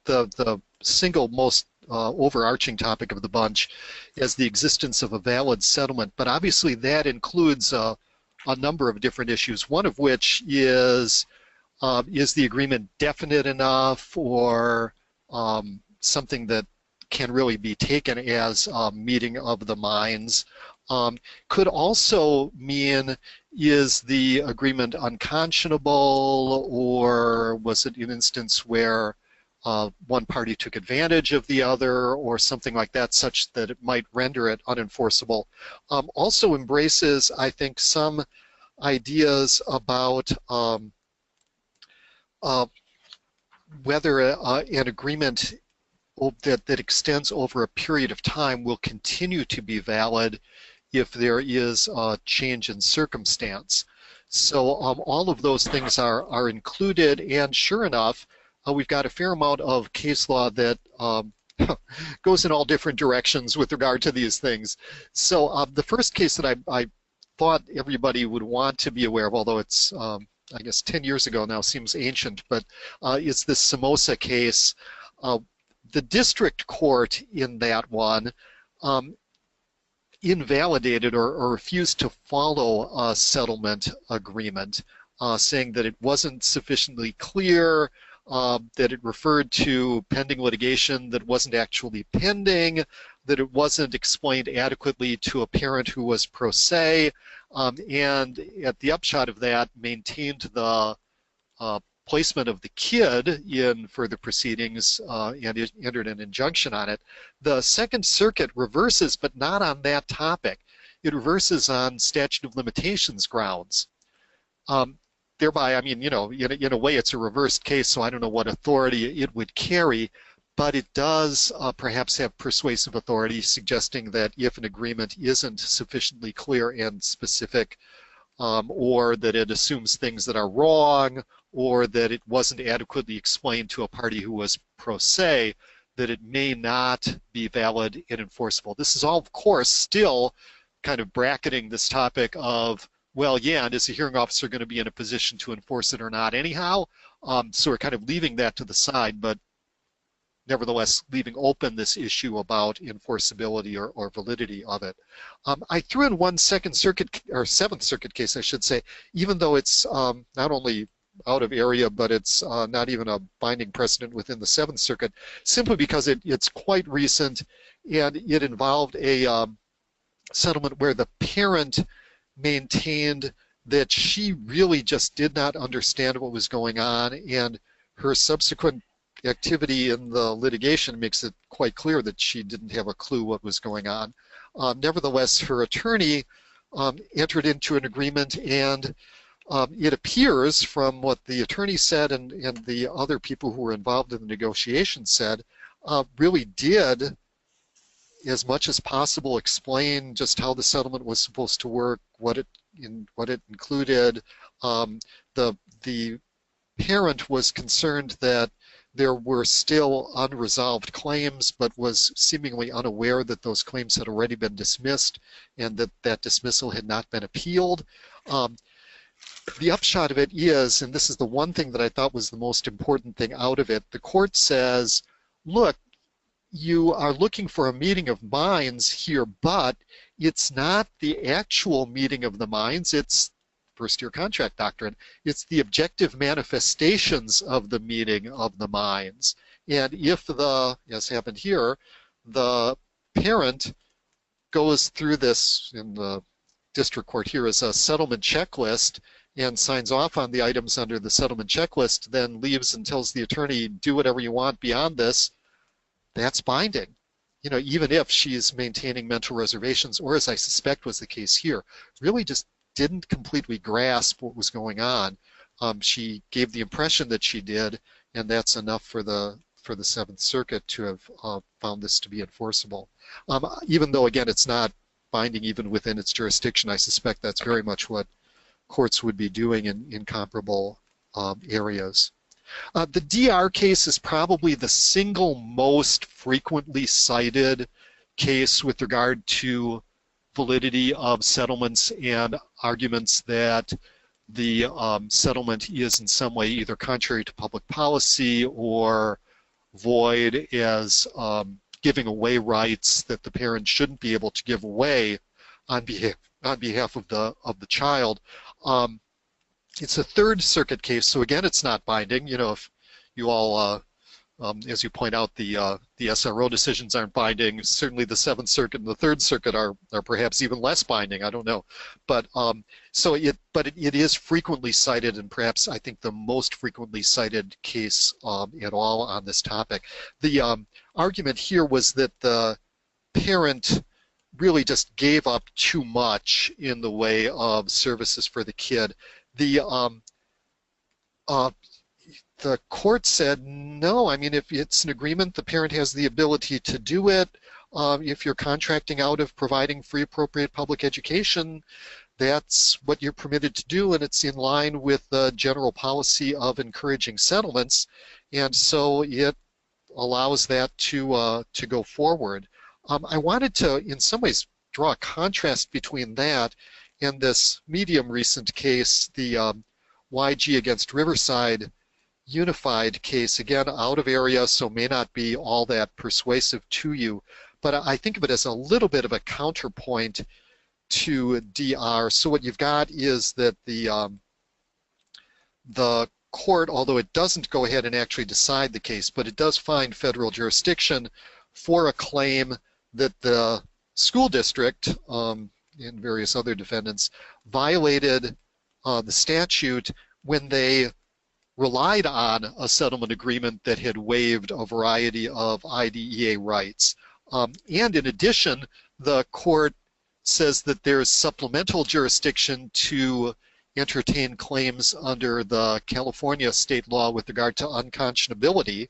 the single most overarching topic of the bunch as the existence of a valid settlement, but obviously that includes a number of different issues, one of which is the agreement definite enough, or something that can really be taken as a meeting of the minds. Could also mean, is the agreement unconscionable, or was it an instance where one party took advantage of the other, or something like that, such that it might render it unenforceable. Also embraces, I think, some ideas about whether an agreement that extends over a period of time will continue to be valid if there is a change in circumstance. So all of those things are included, and sure enough, we've got a fair amount of case law that goes in all different directions with regard to these things. So the first case that I thought everybody would want to be aware of, although it's I guess 10 years ago now, seems ancient, but it's this Somoza case. The district court in that one invalidated or refused to follow a settlement agreement, saying that it wasn't sufficiently clear, that it referred to pending litigation that wasn't actually pending, that it wasn't explained adequately to a parent who was pro se, and at the upshot of that, maintained the placement of the kid in further proceedings and it entered an injunction on it. The Second Circuit reverses, but not on that topic. It reverses on statute of limitations grounds. Thereby, I mean, you know, in a way it's a reversed case, so I don't know what authority it would carry, but it does perhaps have persuasive authority suggesting that if an agreement isn't sufficiently clear and specific, or that it assumes things that are wrong, or that it wasn't adequately explained to a party who was pro se, that it may not be valid and enforceable. This is all, of course, still kind of bracketing this topic of, well, yeah, and is a hearing officer going to be in a position to enforce it or not anyhow? So we're kind of leaving that to the side, but nevertheless leaving open this issue about enforceability or validity of it. I threw in one Seventh Circuit case, I should say, even though it's not only out of area, but it's not even a binding precedent within the Seventh Circuit, simply because it's quite recent, and it involved a settlement where the parent maintained that she really just did not understand what was going on, and her subsequent activity in the litigation makes it quite clear that she didn't have a clue what was going on. Nevertheless, her attorney entered into an agreement, and it appears from what the attorney said and the other people who were involved in the negotiation said, really did as much as possible explain just how the settlement was supposed to work, what it included. The parent was concerned that there were still unresolved claims, but was seemingly unaware that those claims had already been dismissed and that that dismissal had not been appealed. The upshot of it is, and this is the one thing that I thought was the most important thing out of it, the court says, look, you are looking for a meeting of minds here, but it's not the actual meeting of the minds, it's first-year contract doctrine. It's the objective manifestations of the meeting of the minds. And if as happened here, the parent goes through this in the district court here as a settlement checklist and signs off on the items under the settlement checklist, then leaves and tells the attorney, do whatever you want beyond this, that's binding. You know, even if she's maintaining mental reservations, or as I suspect was the case here, really just didn't completely grasp what was going on. She gave the impression that she did, and that's enough for the Seventh Circuit to have found this to be enforceable. Even though, again, it's not binding even within its jurisdiction, I suspect that's very much what courts would be doing in comparable areas. The DR case is probably the single most frequently cited case with regard to validity of settlements and arguments that the settlement is in some way either contrary to public policy or void as giving away rights that the parent shouldn't be able to give away on behalf of the child. It's a Third Circuit case, so again, it's not binding. You know, if you all, as you point out, the SRO decisions aren't binding. Certainly, the Seventh Circuit and the Third Circuit are perhaps even less binding. I don't know, but it is frequently cited, and perhaps I think the most frequently cited case at all on this topic. The argument here was that the parent really just gave up too much in the way of services for the kid. The court said, no, I mean, if it's an agreement, the parent has the ability to do it. If you're contracting out of providing free appropriate public education, that's what you're permitted to do, and it's in line with the general policy of encouraging settlements, and so it allows that to go forward. I wanted to, in some ways, draw a contrast between that and this medium recent case, the YG against Riverside Unified case, again, out of area, so may not be all that persuasive to you, but I think of it as a little bit of a counterpoint to DR. So what you've got is that the court, although it doesn't go ahead and actually decide the case, but it does find federal jurisdiction for a claim that the school district and various other defendants violated the statute when they relied on a settlement agreement that had waived a variety of IDEA rights. And in addition, the court says that there's supplemental jurisdiction to entertain claims under the California state law with regard to unconscionability,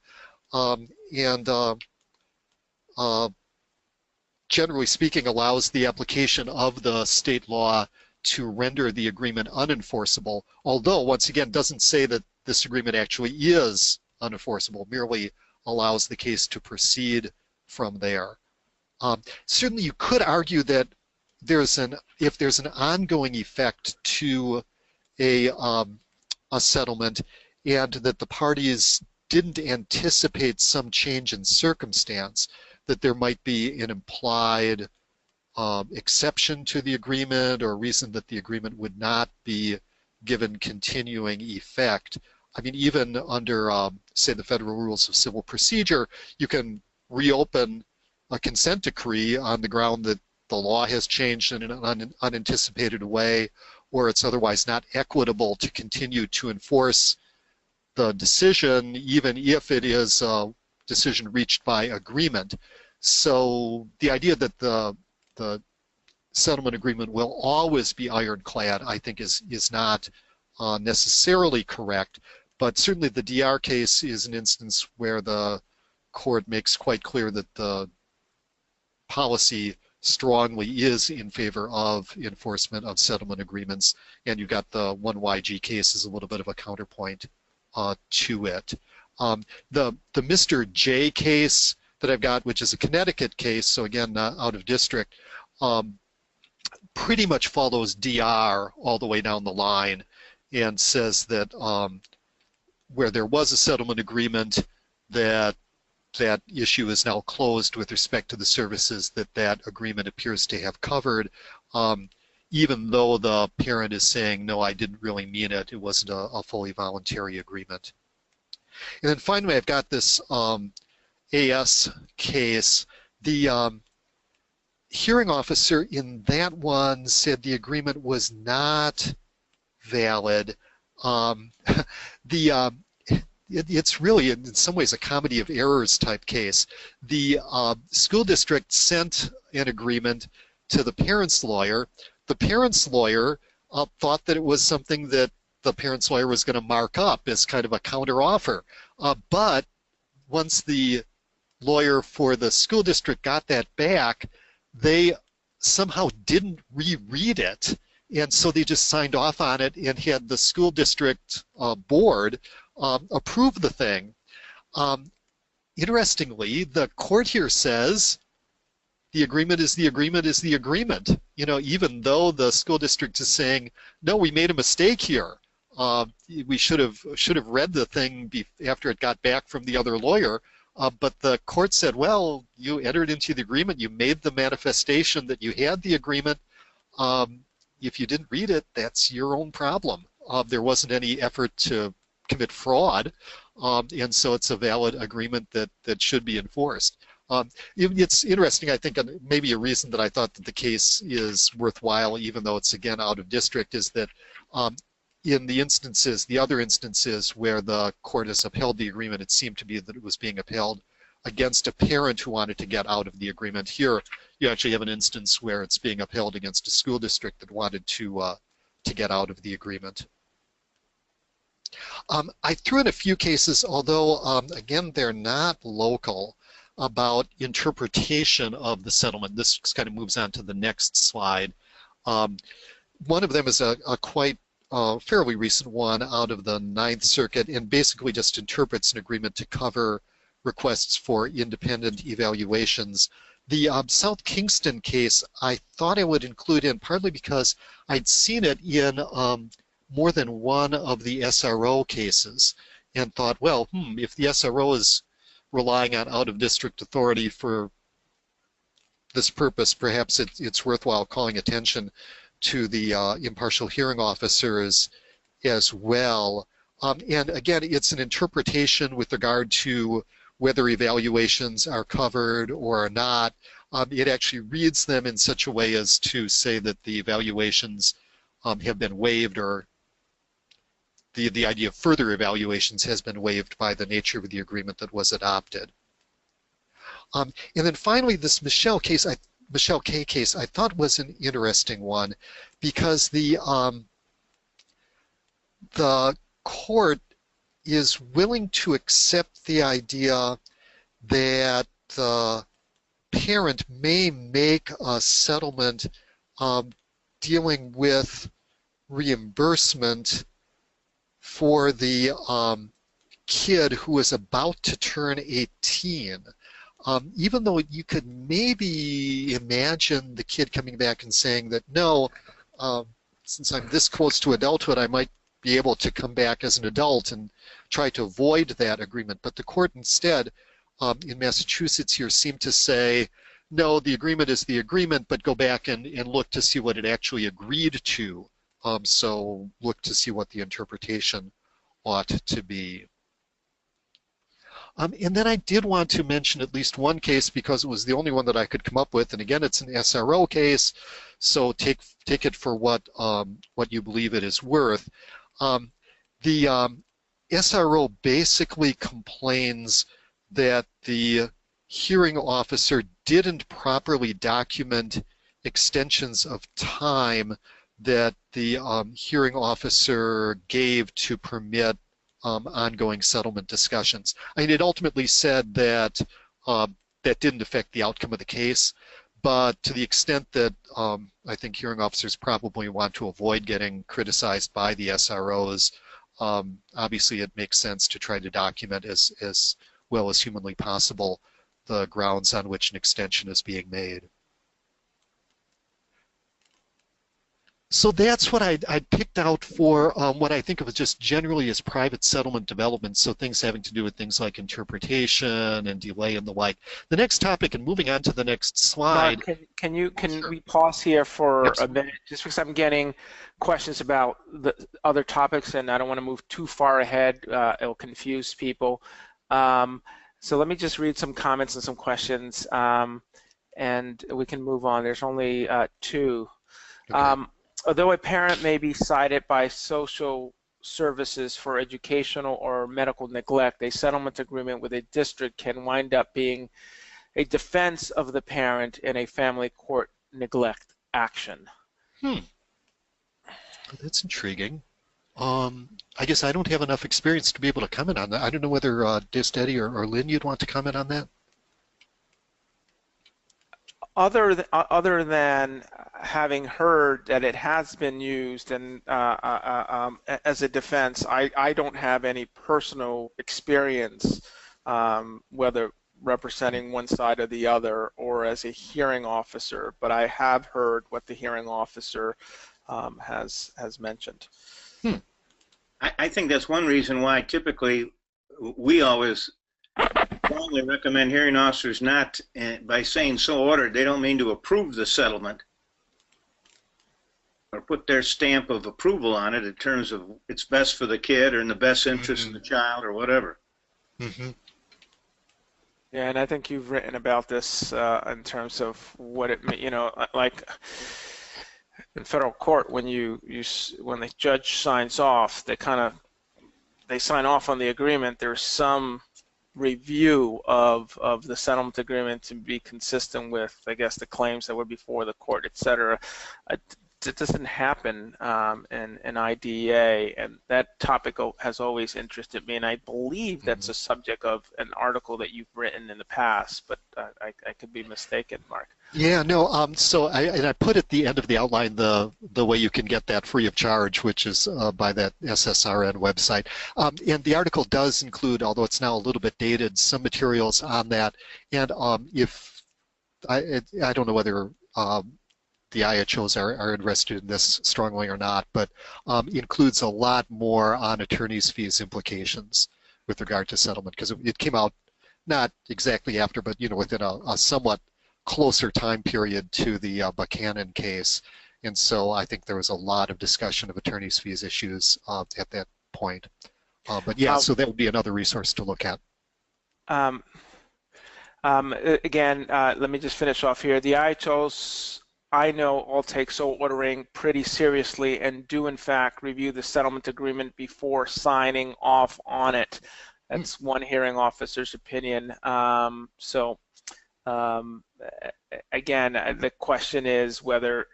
and generally speaking allows the application of the state law to render the agreement unenforceable, although once again doesn't say that this agreement actually is unenforceable, merely allows the case to proceed from there. Certainly you could argue that if there's an ongoing effect to a settlement and that the parties didn't anticipate some change in circumstance, that there might be an implied exception to the agreement or a reason that the agreement would not be given continuing effect. I mean, even under, say, the federal rules of civil procedure, you can reopen a consent decree on the ground that the law has changed in an unanticipated way, or it's otherwise not equitable to continue to enforce the decision, even if it is a decision reached by agreement. So the idea that the settlement agreement will always be ironclad, I think, is not necessarily correct. But certainly the DR case is an instance where the court makes quite clear that the policy strongly is in favor of enforcement of settlement agreements, and you got the 1YG case as a little bit of a counterpoint to it. The Mr. J case that I've got, which is a Connecticut case, so again, out of district, pretty much follows DR all the way down the line and says that where there was a settlement agreement, that issue is now closed with respect to the services that agreement appears to have covered, even though the parent is saying, no, I didn't really mean it. It wasn't a fully voluntary agreement. And then finally, I've got this AS case. The hearing officer in that one said the agreement was not valid. It's really, in some ways, a comedy of errors type case. The school district sent an agreement to the parent's lawyer. The parent's lawyer thought that it was something that the parent's lawyer was going to mark up as kind of a counteroffer. But once the lawyer for the school district got that back, they somehow didn't reread it. And so they just signed off on it and had the school district board approve the thing. Interestingly, the court here says the agreement is the agreement is the agreement. You know, even though the school district is saying, no, we made a mistake here. We should have read the thing after it got back from the other lawyer. But the court said, well, you entered into the agreement, you made the manifestation that you had the agreement. If you didn't read it, that's your own problem. There wasn't any effort to commit fraud, and so it's a valid agreement that should be enforced. It's interesting, I think, and maybe a reason that I thought that the case is worthwhile, even though it's again out of district, is that in the other instances where the court has upheld the agreement, it seemed to be that it was being upheld against a parent who wanted to get out of the agreement. Here, you actually have an instance where it's being upheld against a school district that wanted to get out of the agreement. I threw in a few cases, although again they're not local, about interpretation of the settlement. This kind of moves on to the next slide. One of them is a quite fairly recent one out of the Ninth Circuit, and basically just interprets an agreement to cover requests for independent evaluations. The South Kingston case I thought I would include in partly because I'd seen it in more than one of the SRO cases and thought, well, if the SRO is relying on out-of-district authority for this purpose, perhaps it's worthwhile calling attention to the impartial hearing officers as well. And again, it's an interpretation with regard to whether evaluations are covered or are not. It actually reads them in such a way as to say that the evaluations have been waived, or the idea of further evaluations has been waived by the nature of the agreement that was adopted. And then finally, this Michelle K case, I thought was an interesting one, because the court is willing to accept the idea that the parent may make a settlement dealing with reimbursement for the kid who is about to turn 18. Even though you could maybe imagine the kid coming back and saying that, no, since I'm this close to adulthood, I might be able to come back as an adult and try to avoid that agreement. But the court instead, in Massachusetts here, seemed to say, no, the agreement is the agreement, but go back and look to see what it actually agreed to. So look to see what the interpretation ought to be. And then I did want to mention at least one case, because it was the only one that I could come up with. And again, it's an SRO case, so take it for what you believe it is worth. The SRO basically complains that the hearing officer didn't properly document extensions of time that the hearing officer gave to permit ongoing settlement discussions. I mean, it ultimately said that that didn't affect the outcome of the case, but to the extent that I think hearing officers probably want to avoid getting criticized by the SROs, obviously it makes sense to try to document as well as humanly possible the grounds on which an extension is being made. So that's what I picked out for what I think of as just generally as private settlement development, so things having to do with things like interpretation and delay and the like. The next topic, and moving on to the next slide. Mark, can we pause here for a minute, just because I'm getting questions about the other topics, and I don't want to move too far ahead. It'll confuse people. So let me just read some comments and some questions, and we can move on. There's only two. Okay. Although a parent may be cited by social services for educational or medical neglect, a settlement agreement with a district can wind up being a defense of the parent in a family court neglect action. That's intriguing. I guess I don't have enough experience to be able to comment on that. I don't know whether Eddie or Lynn, you'd want to comment on that? Other than having heard that it has been used and as a defense, I don't have any personal experience, whether representing one side or the other or as a hearing officer, but I have heard what the hearing officer has mentioned. I think that's one reason why typically we always strongly recommend hearing officers not, by saying so ordered, they don't mean to approve the settlement or put their stamp of approval on it in terms of it's best for the kid or in the best interest of the child or whatever. Mm-hmm. Yeah, and I think you've written about this in terms of what it, like in federal court, when when the judge signs off, they sign off on the agreement. There's some review of the settlement agreement to be consistent with, I guess, the claims that were before the court, et cetera. It doesn't happen in IDEA, and that topic has always interested me, and I believe that's a subject of an article that you've written in the past, but I could be mistaken, Mark. Yeah, no, so I put at the end of the outline the way you can get that free of charge, which is by that SSRN website. And the article does include, although it's now a little bit dated, some materials on that. And if I don't know whether the IHOs are interested in this strongly or not, but includes a lot more on attorney's fees implications with regard to settlement, because it came out not exactly after, but within a somewhat closer time period to the Buchanan case, and so I think there was a lot of discussion of attorney's fees issues at that point. But yeah, so that would be another resource to look at. Again, let me just finish off here. The IHOs, I know, all take sole ordering pretty seriously and do in fact review the settlement agreement before signing off on it. That's one hearing officer's opinion. Again, the question is whether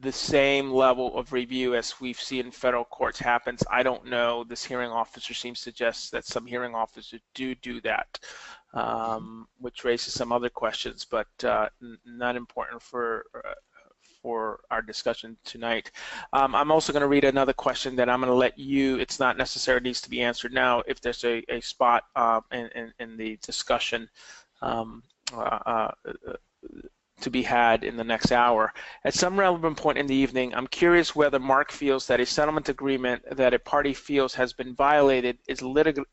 the same level of review as we've seen in federal courts happens. I don't know. This hearing officer seems to suggest that some hearing officers do that, which raises some other questions, but not important for our discussion tonight. I'm also going to read another question that I'm going to let you, it's not necessarily needs to be answered now, if there's a spot in the discussion to be had in the next hour. At some relevant point in the evening, I'm curious whether Mark feels that a settlement agreement that a party feels has been violated is litigable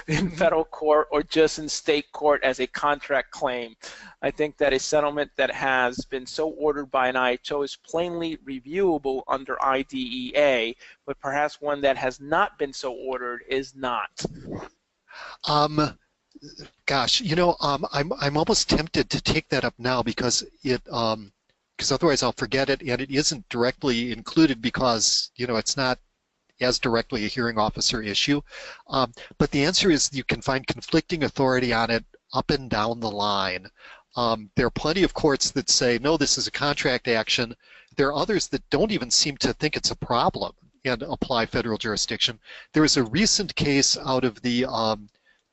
in federal court or just in state court as a contract claim. I think that a settlement that has been so ordered by an IHO is plainly reviewable under IDEA, but perhaps one that has not been so ordered is not. Gosh, you know, I'm almost tempted to take that up now because otherwise I'll forget it, and it isn't directly included because, you know, it's not as directly a hearing officer issue. But the answer is you can find conflicting authority on it up and down the line. There are plenty of courts that say, no, this is a contract action. There are others that don't even seem to think it's a problem and apply federal jurisdiction. There was a recent case out of the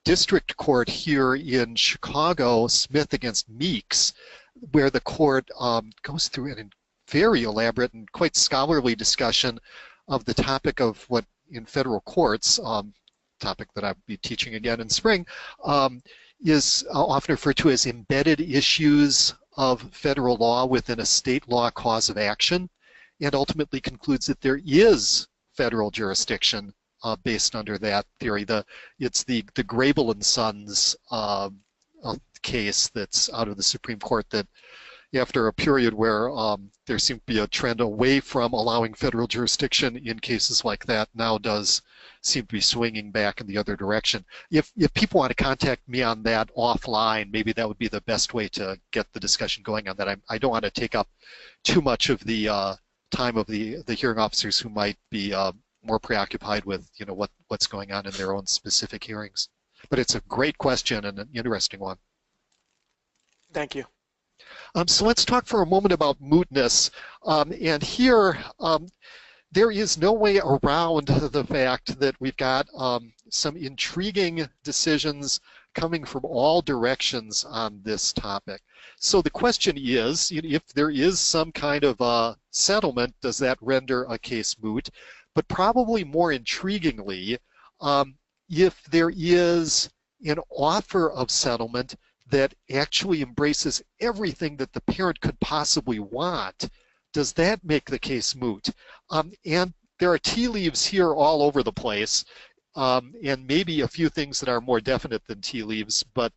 district court here in Chicago, Smith against Meeks, where the court goes through a very elaborate and quite scholarly discussion of the topic of what in federal courts, topic that I'll be teaching again in spring, is often referred to as embedded issues of federal law within a state law cause of action, and ultimately concludes that there is federal jurisdiction based under that theory. It's the Grable and Sons case that's out of the Supreme Court that after a period where there seemed to be a trend away from allowing federal jurisdiction in cases like that, now does seem to be swinging back in the other direction. If people want to contact me on that offline, maybe that would be the best way to get the discussion going on that. I don't want to take up too much of the time of the hearing officers who might be more preoccupied with, you know, what's going on in their own specific hearings. But it's a great question and an interesting one. Thank you. So let's talk for a moment about mootness. And here, there is no way around the fact that we've got some intriguing decisions coming from all directions on this topic. So the question is, if there is some kind of settlement, does that render a case moot? But probably more intriguingly, if there is an offer of settlement that actually embraces everything that the parent could possibly want, does that make the case moot? And there are tea leaves here all over the place, and maybe a few things that are more definite than tea leaves, but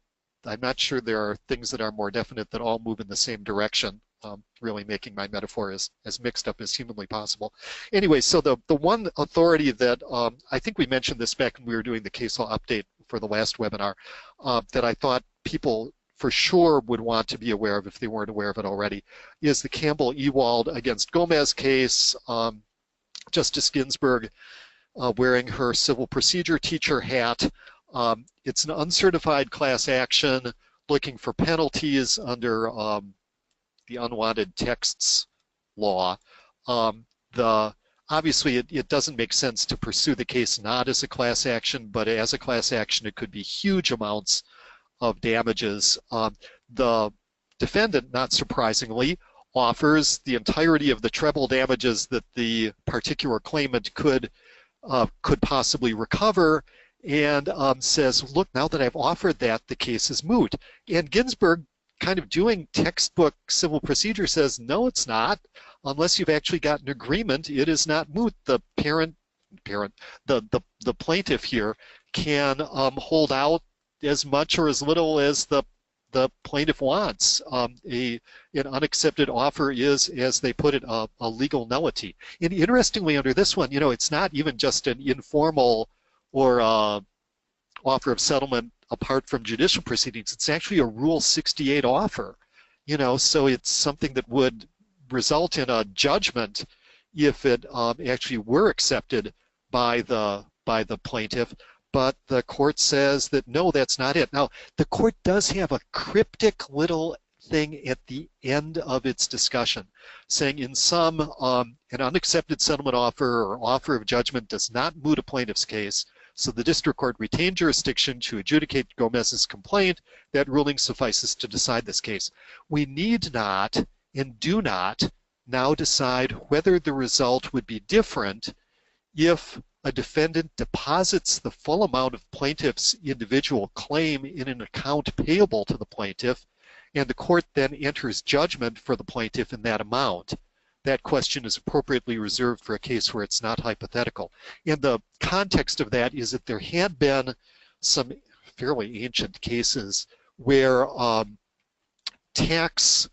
I'm not sure there are things that are more definite that all move in the same direction, really making my metaphor as mixed up as humanly possible. Anyway, so the one authority that, I think we mentioned this back when we were doing the case law update for the last webinar, that I thought people for sure would want to be aware of if they weren't aware of it already, is the Campbell-Ewald against Gomez case. Justice Ginsburg wearing her civil procedure teacher hat. It's an uncertified class action looking for penalties under the unwanted texts law. Obviously, it doesn't make sense to pursue the case not as a class action, but as a class action, it could be huge amounts of damages. The defendant, not surprisingly, offers the entirety of the treble damages that the particular claimant could possibly recover, and says, look, now that I've offered that, the case is moot. And Ginsburg, kind of doing textbook civil procedure, says, no, it's not. Unless you've actually got an agreement, it is not moot. The plaintiff here can hold out as much or as little as the the plaintiff wants. An unaccepted offer is, as they put it, a legal nullity. And interestingly, under this one, it's not even just an informal or offer of settlement apart from judicial proceedings. It's actually a Rule 68 offer. So it's something that would result in a judgment if it actually were accepted by the plaintiff. But the court says that no, that's not it. Now, the court does have a cryptic little thing at the end of its discussion, saying in sum, an unaccepted settlement offer or offer of judgment does not moot a plaintiff's case, so the district court retained jurisdiction to adjudicate Gomez's complaint. That ruling suffices to decide this case. We need not and do not now decide whether the result would be different if a defendant deposits the full amount of plaintiff's individual claim in an account payable to the plaintiff, and the court then enters judgment for the plaintiff in that amount. That question is appropriately reserved for a case where it's not hypothetical. And the context of that is that there had been some fairly ancient cases where tax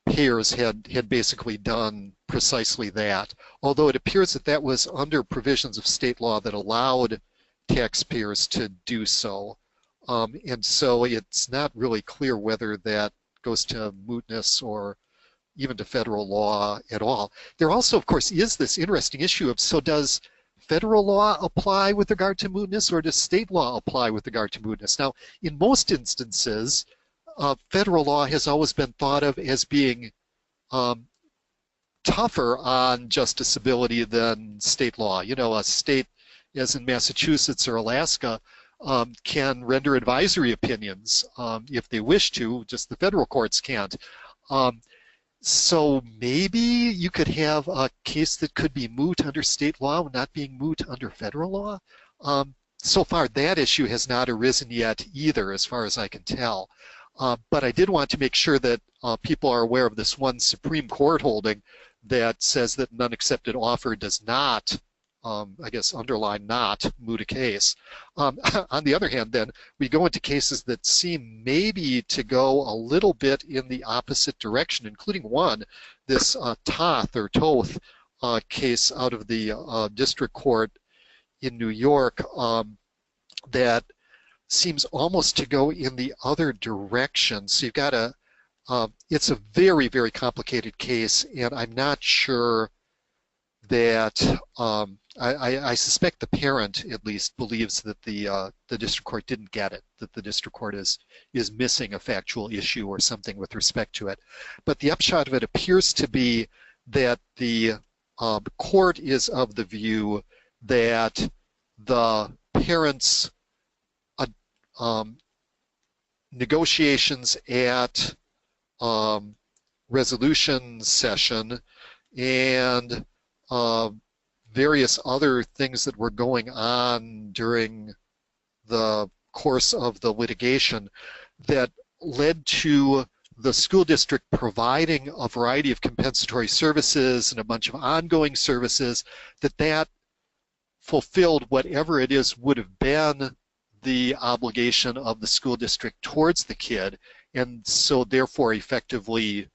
payers had basically done precisely that, although it appears that that was under provisions of state law that allowed taxpayers to do so. And so it's not really clear whether that goes to mootness or even to federal law at all. There also, of course, is this interesting issue of, so does federal law apply with regard to mootness, or does state law apply with regard to mootness? Now, in most instances, federal law has always been thought of as being tougher on justiciability than state law. A state, as in Massachusetts or Alaska, can render advisory opinions if they wish to, just the federal courts can't. So maybe you could have a case that could be moot under state law not being moot under federal law. So far, that issue has not arisen yet either, as far as I can tell. But I did want to make sure that people are aware of this one Supreme Court holding that says that an unaccepted offer does not, I guess underline not, moot a case. On the other hand, then, we go into cases that seem maybe to go a little bit in the opposite direction, including one, this Toth case out of the district court in New York that seems almost to go in the other direction. So you've got it's a very, very complicated case, and I'm not sure that, I suspect the parent at least believes that the district court didn't get it, that the district court is missing a factual issue or something with respect to it. But the upshot of it appears to be that the court is of the view that the parents' negotiations at resolution session and various other things that were going on during the course of the litigation that led to the school district providing a variety of compensatory services and a bunch of ongoing services, that fulfilled whatever it is would have been the obligation of the school district towards the kid, and so therefore effectively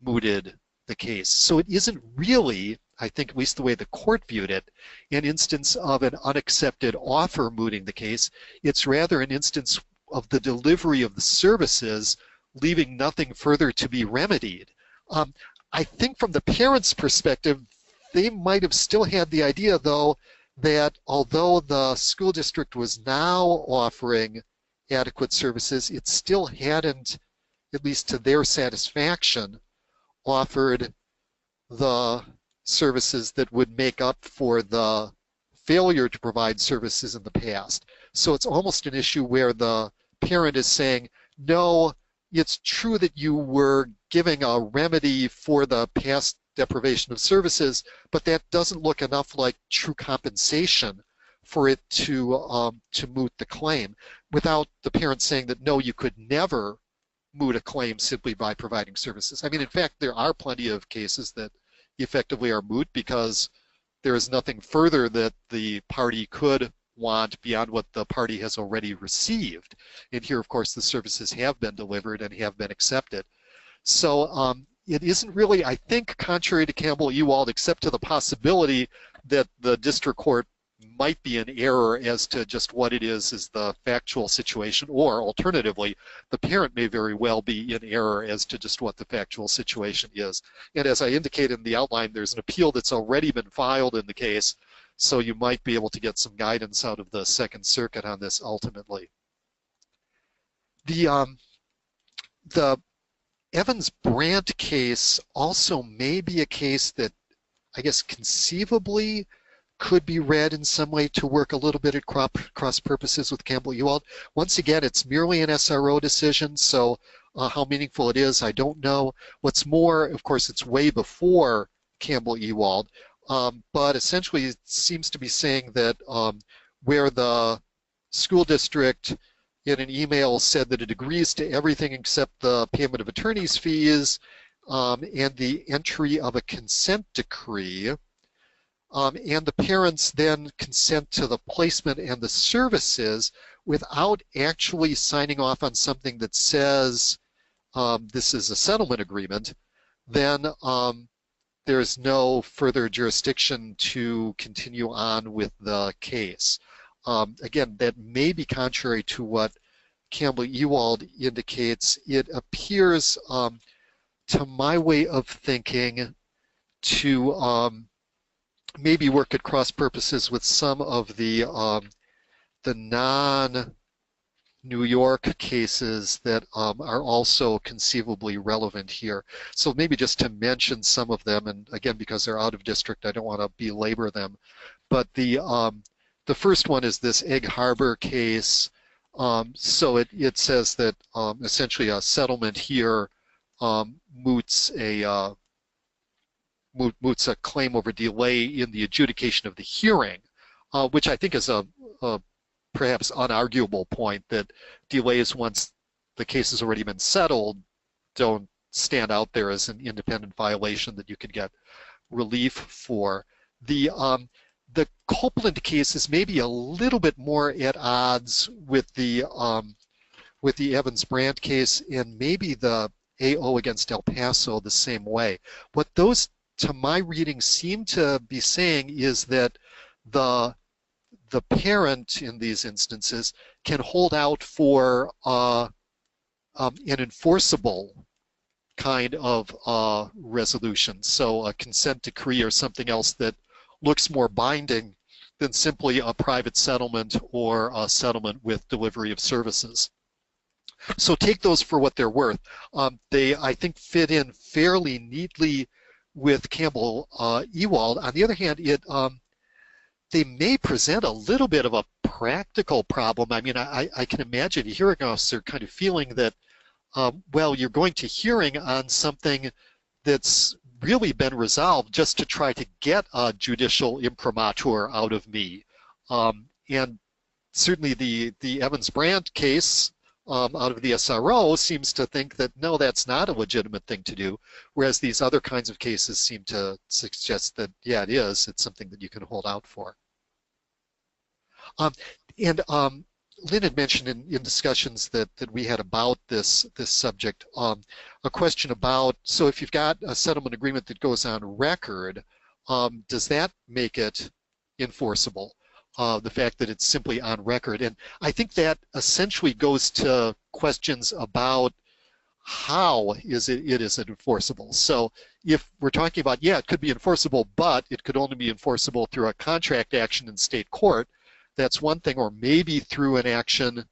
mooted the case. So it isn't really, I think, at least the way the court viewed it, an instance of an unaccepted offer mooting the case. It's rather an instance of the delivery of the services leaving nothing further to be remedied. I think from the parents' perspective, they might have still had the idea, though, that although the school district was now offering adequate services, it still hadn't, at least to their satisfaction, offered the services that would make up for the failure to provide services in the past. So it's almost an issue where the parent is saying, no, it's true that you were giving a remedy for the past deprivation of services, but that doesn't look enough like true compensation for it to moot the claim, without the parent saying that no, you could never moot a claim simply by providing services. I mean, in fact, there are plenty of cases that effectively are moot because there is nothing further that the party could want beyond what the party has already received. And here, of course, the services have been delivered and have been accepted. So it isn't really, I think, contrary to Campbell-Ewald, except to the possibility that the district court might be in error as to just what it is the factual situation, or alternatively, the parent may very well be in error as to just what the factual situation is. And as I indicated in the outline, there's an appeal that's already been filed in the case, so you might be able to get some guidance out of the Second Circuit on this ultimately. The Evans-Brandt case also may be a case that I guess conceivably could be read in some way to work a little bit at cross purposes with Campbell-Ewald. Once again, it's merely an SRO decision, so how meaningful it is, I don't know. What's more, of course, it's way before Campbell-Ewald, but essentially it seems to be saying that where the school district in an email said that it agrees to everything except the payment of attorney's fees and the entry of a consent decree, and the parents then consent to the placement and the services without actually signing off on something that says this is a settlement agreement, then there's no further jurisdiction to continue on with the case. Again, that may be contrary to what Campbell-Ewald indicates. It appears, to my way of thinking, to maybe work at cross purposes with some of the non-New York cases that are also conceivably relevant here. So maybe just to mention some of them, and again, because they're out of district, I don't want to belabor them. But the first one is this Egg Harbor case. So it says that essentially a settlement here moots a claim over delay in the adjudication of the hearing, which I think is a perhaps unarguable point, that delays once the case has already been settled don't stand out there as an independent violation that you could get relief for. The Copeland case is maybe a little bit more at odds with the Evans-Brandt case, and maybe the AO against El Paso the same way. What those, to my reading, seem to be saying is that the parent in these instances can hold out for an enforceable kind of resolution, so a consent decree or something else that looks more binding than simply a private settlement or a settlement with delivery of services. So take those for what they're worth. They, I think, fit in fairly neatly with Campbell-Ewald. On the other hand, they may present a little bit of a practical problem. I mean, I can imagine a hearing officer kind of feeling that, well, you're going to hearing on something that's really been resolved just to try to get a judicial imprimatur out of me. And certainly the Evans-Brandt case out of the SRO seems to think that, no, that's not a legitimate thing to do, whereas these other kinds of cases seem to suggest that, yeah, it is. It's something that you can hold out for. Lynn had mentioned in discussions that we had about this subject, a question about, so if you've got a settlement agreement that goes on record, does that make it enforceable? The fact that it's simply on record. And I think that essentially goes to questions about how it is enforceable. So if we're talking about, yeah, it could be enforceable, but it could only be enforceable through a contract action in state court, that's one thing, or maybe through an action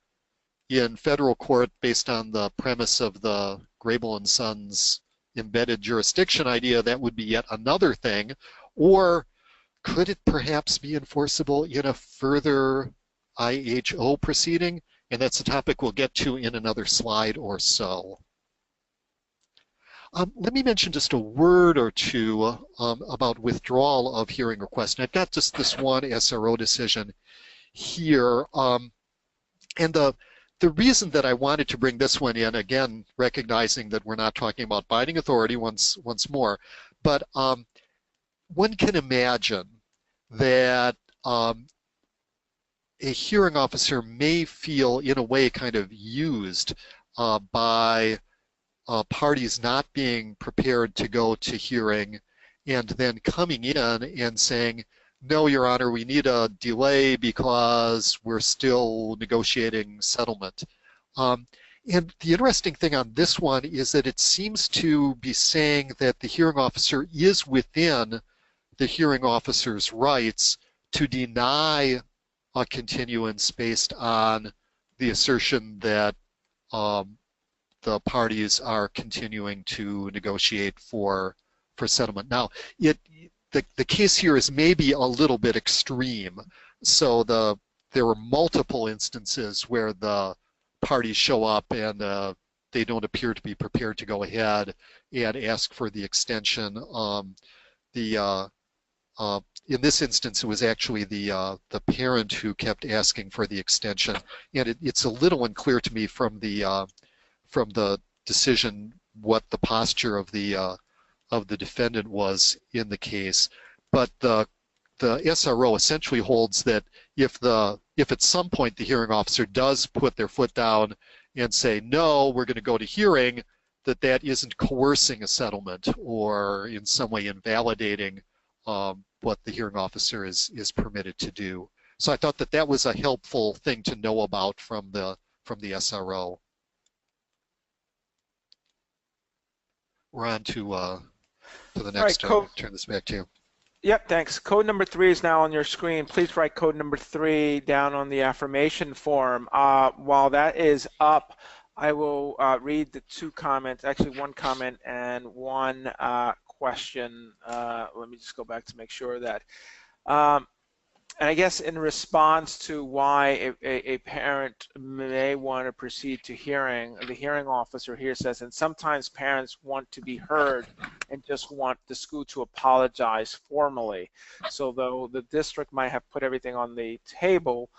in federal court based on the premise of the Grable and Sons embedded jurisdiction idea, that would be yet another thing. Or could it perhaps be enforceable in a further IHO proceeding? And that's a topic we'll get to in another slide or so. Let me mention just a word or two about withdrawal of hearing request. And I've got just this one SRO decision here. And the reason that I wanted to bring this one in, again, recognizing that we're not talking about binding authority once more, but one can imagine that a hearing officer may feel, in a way, kind of used by parties not being prepared to go to hearing and then coming in and saying, no, Your Honor, we need a delay because we're still negotiating settlement. And the interesting thing on this one is that it seems to be saying that the hearing officer is within the hearing officer's rights to deny a continuance based on the assertion that the parties are continuing to negotiate for settlement. Now, the case here is maybe a little bit extreme. So there were multiple instances where the parties show up and they don't appear to be prepared to go ahead and ask for the extension. In this instance, it was actually the parent who kept asking for the extension, and it's a little unclear to me from the decision what the posture of the defendant was in the case. But the SRO essentially holds that if at some point the hearing officer does put their foot down and say, no, we're going to go to hearing, that isn't coercing a settlement or in some way invalidating what the hearing officer is permitted to do. So I thought that was a helpful thing to know about from the SRO. We're on to the next. I'll turn this back to you. Yep, thanks. Code number 3 is now on your screen. Please write code number 3 down on the affirmation form. While that is up, I will read the 2 comments, actually 1 comment and 1 question. Let me just go back to make sure that. And I guess in response to why a parent may want to proceed to hearing, the hearing officer here says, and sometimes parents want to be heard and just want the school to apologize formally. So though the district might have put everything on the table,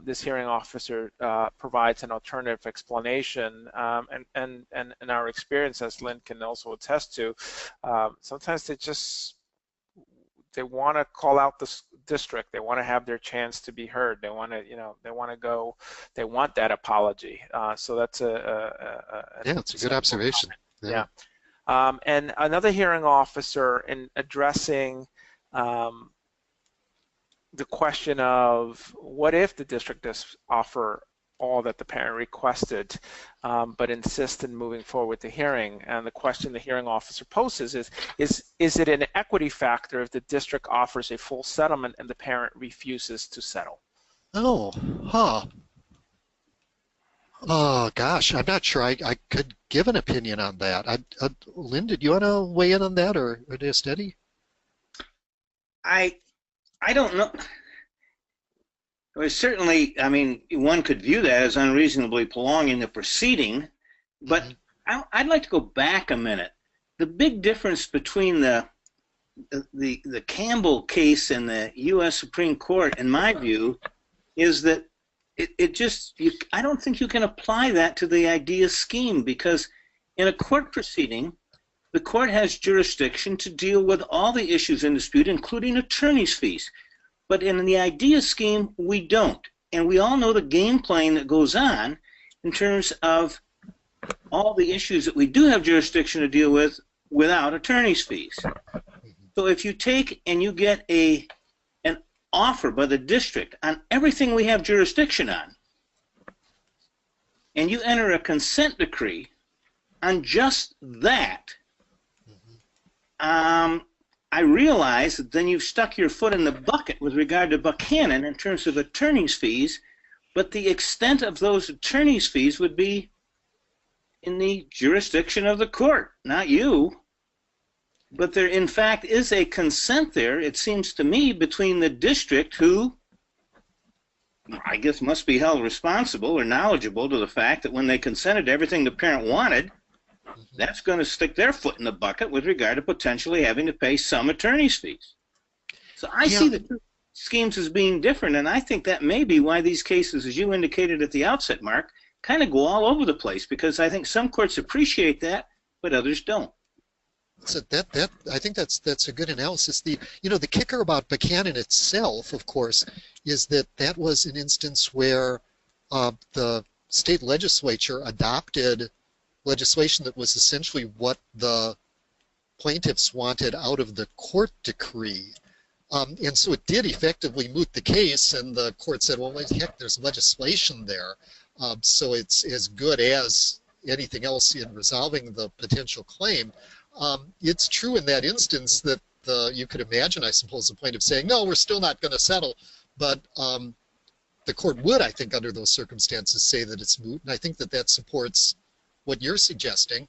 this hearing officer provides an alternative explanation. And in our experience, as Lynn can also attest to, sometimes they want to call out the district. They want to have their chance to be heard. They want to, they want that apology. So that's it's a good observation. Yeah. And another hearing officer, in addressing the question of what if the district does offer all that the parent requested, but insist in moving forward with the hearing. And the question the hearing officer poses is it an equity factor if the district offers a full settlement and the parent refuses to settle? Oh, huh. Oh, gosh, I'm not sure I could give an opinion on that. Lynn, did you want to weigh in on that, or just Eddie? I don't know. Well, certainly, I mean, one could view that as unreasonably prolonging the proceeding, but I'd like to go back a minute. The big difference between the Campbell case and the U.S. Supreme Court, in my view, is that I don't think you can apply that to the IDEA scheme, because in a court proceeding, the court has jurisdiction to deal with all the issues in dispute, including attorney's fees. But in the IDEA scheme, we don't. And we all know the game playing that goes on in terms of all the issues that we do have jurisdiction to deal with without attorney's fees. So if you take and you get an offer by the district on everything we have jurisdiction on, and you enter a consent decree on just that, I realize that then you've stuck your foot in the bucket with regard to Buchanan in terms of attorney's fees, but the extent of those attorney's fees would be in the jurisdiction of the court, not you. But there, in fact, is a consent there, it seems to me, between the district, who I guess must be held responsible or knowledgeable to the fact that when they consented to everything the parent wanted, that's going to stick their foot in the bucket with regard to potentially having to pay some attorney's fees. So I see the two schemes as being different, and I think that may be why these cases, as you indicated at the outset, Mark, kind of go all over the place, because I think some courts appreciate that, but others don't. So that I think that's a good analysis. The kicker about Buchanan itself, of course, is that that was an instance where the state legislature adopted legislation that was essentially what the plaintiffs wanted out of the court decree. And so it did effectively moot the case, and the court said, well, heck, there's legislation there. So it's as good as anything else in resolving the potential claim. It's true in that instance that you could imagine, I suppose, the plaintiff saying, no, we're still not going to settle. But the court would, I think, under those circumstances, say that it's moot. And I think that that supports what you're suggesting,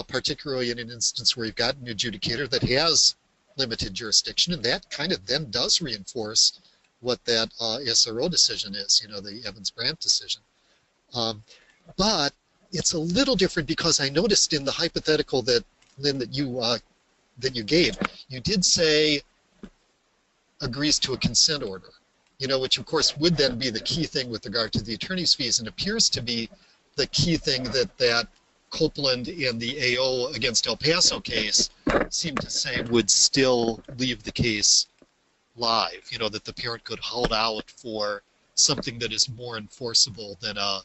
particularly in an instance where you've got an adjudicator that has limited jurisdiction. And that kind of then does reinforce what that SRO decision is, the Evans-Brandt decision. But it's a little different because I noticed in the hypothetical that, Lynn, that you gave, you did say agrees to a consent order, which of course would then be the key thing with regard to the attorney's fees, and appears to be the key thing that Copeland and the AO against El Paso case seem to say would still leave the case live, that the parent could hold out for something that is more enforceable than a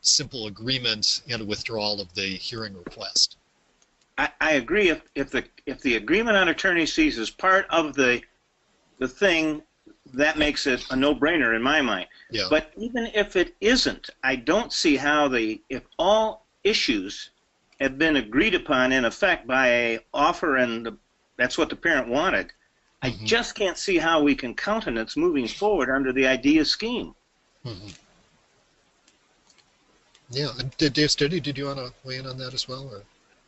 simple agreement and a withdrawal of the hearing request. I agree. If the agreement on attorney's fees is part of the thing, that makes it a no-brainer in my mind. Yeah. But even if it isn't, I don't see how if all issues have been agreed upon in effect by a offer and that's what the parent wanted, I just can't see how we can countenance moving forward under the IDEA scheme. Yeah. Dave Studi, did you want to weigh in on that as well? Or?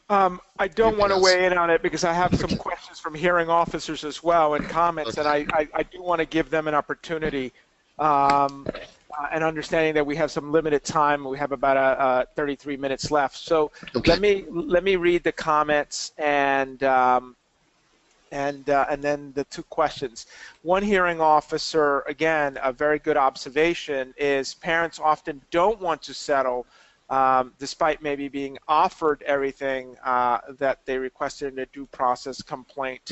I don't want to weigh in on it because I have some questions from hearing officers as well and comments, and I do want to give them an opportunity. And understanding that we have some limited time, we have about 33 minutes left. So let me read the comments and then the two questions. One hearing officer, again, a very good observation, is parents often don't want to settle despite maybe being offered everything that they requested in a due process complaint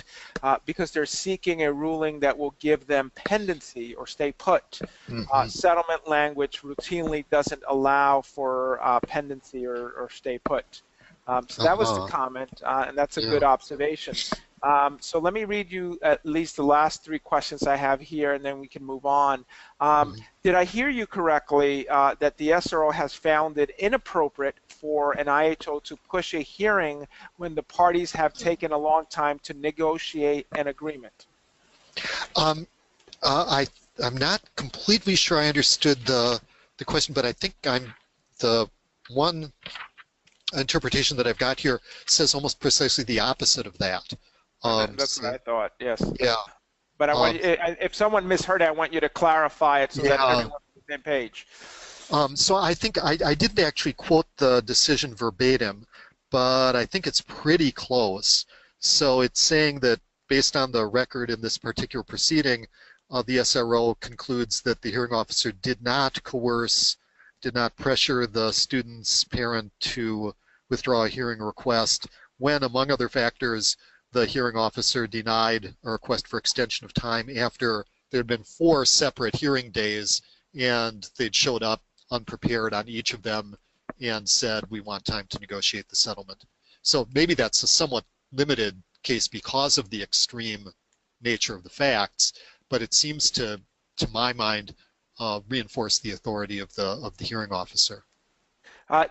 because they're seeking a ruling that will give them pendency or stay put. Settlement language routinely doesn't allow for pendency or stay put. So that was the comment, and that's a good observation. So let me read you at least the last three questions I have here, and then we can move on. Did I hear you correctly that the SRO has found it inappropriate for an IHO to push a hearing when the parties have taken a long time to negotiate an agreement? I'm not completely sure I understood the question, but I think the one interpretation that I've got here says almost precisely the opposite of that. That's what I thought, yes. Yeah. But I want if someone misheard it, I want you to clarify it so that everyone's on the same page. So I think I didn't actually quote the decision verbatim, but I think it's pretty close. So it's saying that based on the record in this particular proceeding, the SRO concludes that the hearing officer did not coerce, did not pressure the student's parent to withdraw a hearing request when, among other factors, the hearing officer denied a request for extension of time after there had been 4 separate hearing days and they'd showed up unprepared on each of them and said, we want time to negotiate the settlement. So maybe that's a somewhat limited case because of the extreme nature of the facts, but it seems to my mind, reinforce the authority of the hearing officer.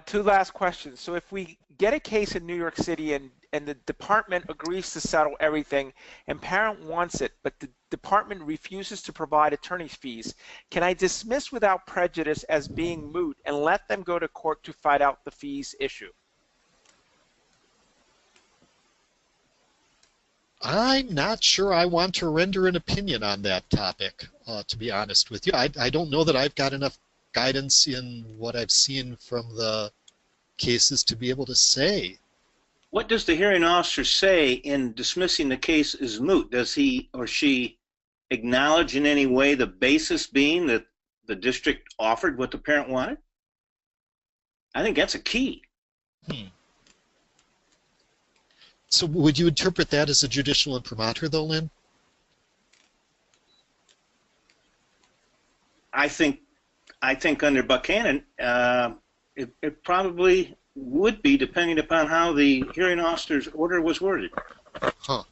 2 last questions. So if we get a case in New York City and the department agrees to settle everything and parent wants it, but the department refuses to provide attorney's fees, can I dismiss without prejudice as being moot and let them go to court to fight out the fees issue? I'm not sure I want to render an opinion on that topic, to be honest with you. I don't know that I've got enough guidance in what I've seen from the cases to be able to say. What does the hearing officer say in dismissing the case as moot? Does he or she acknowledge in any way the basis being that the district offered what the parent wanted? I think that's a key. So would you interpret that as a judicial imprimatur, though, Lynn? I think under Buchanan, it probably would be, depending upon how the hearing officer's order was worded. Huh.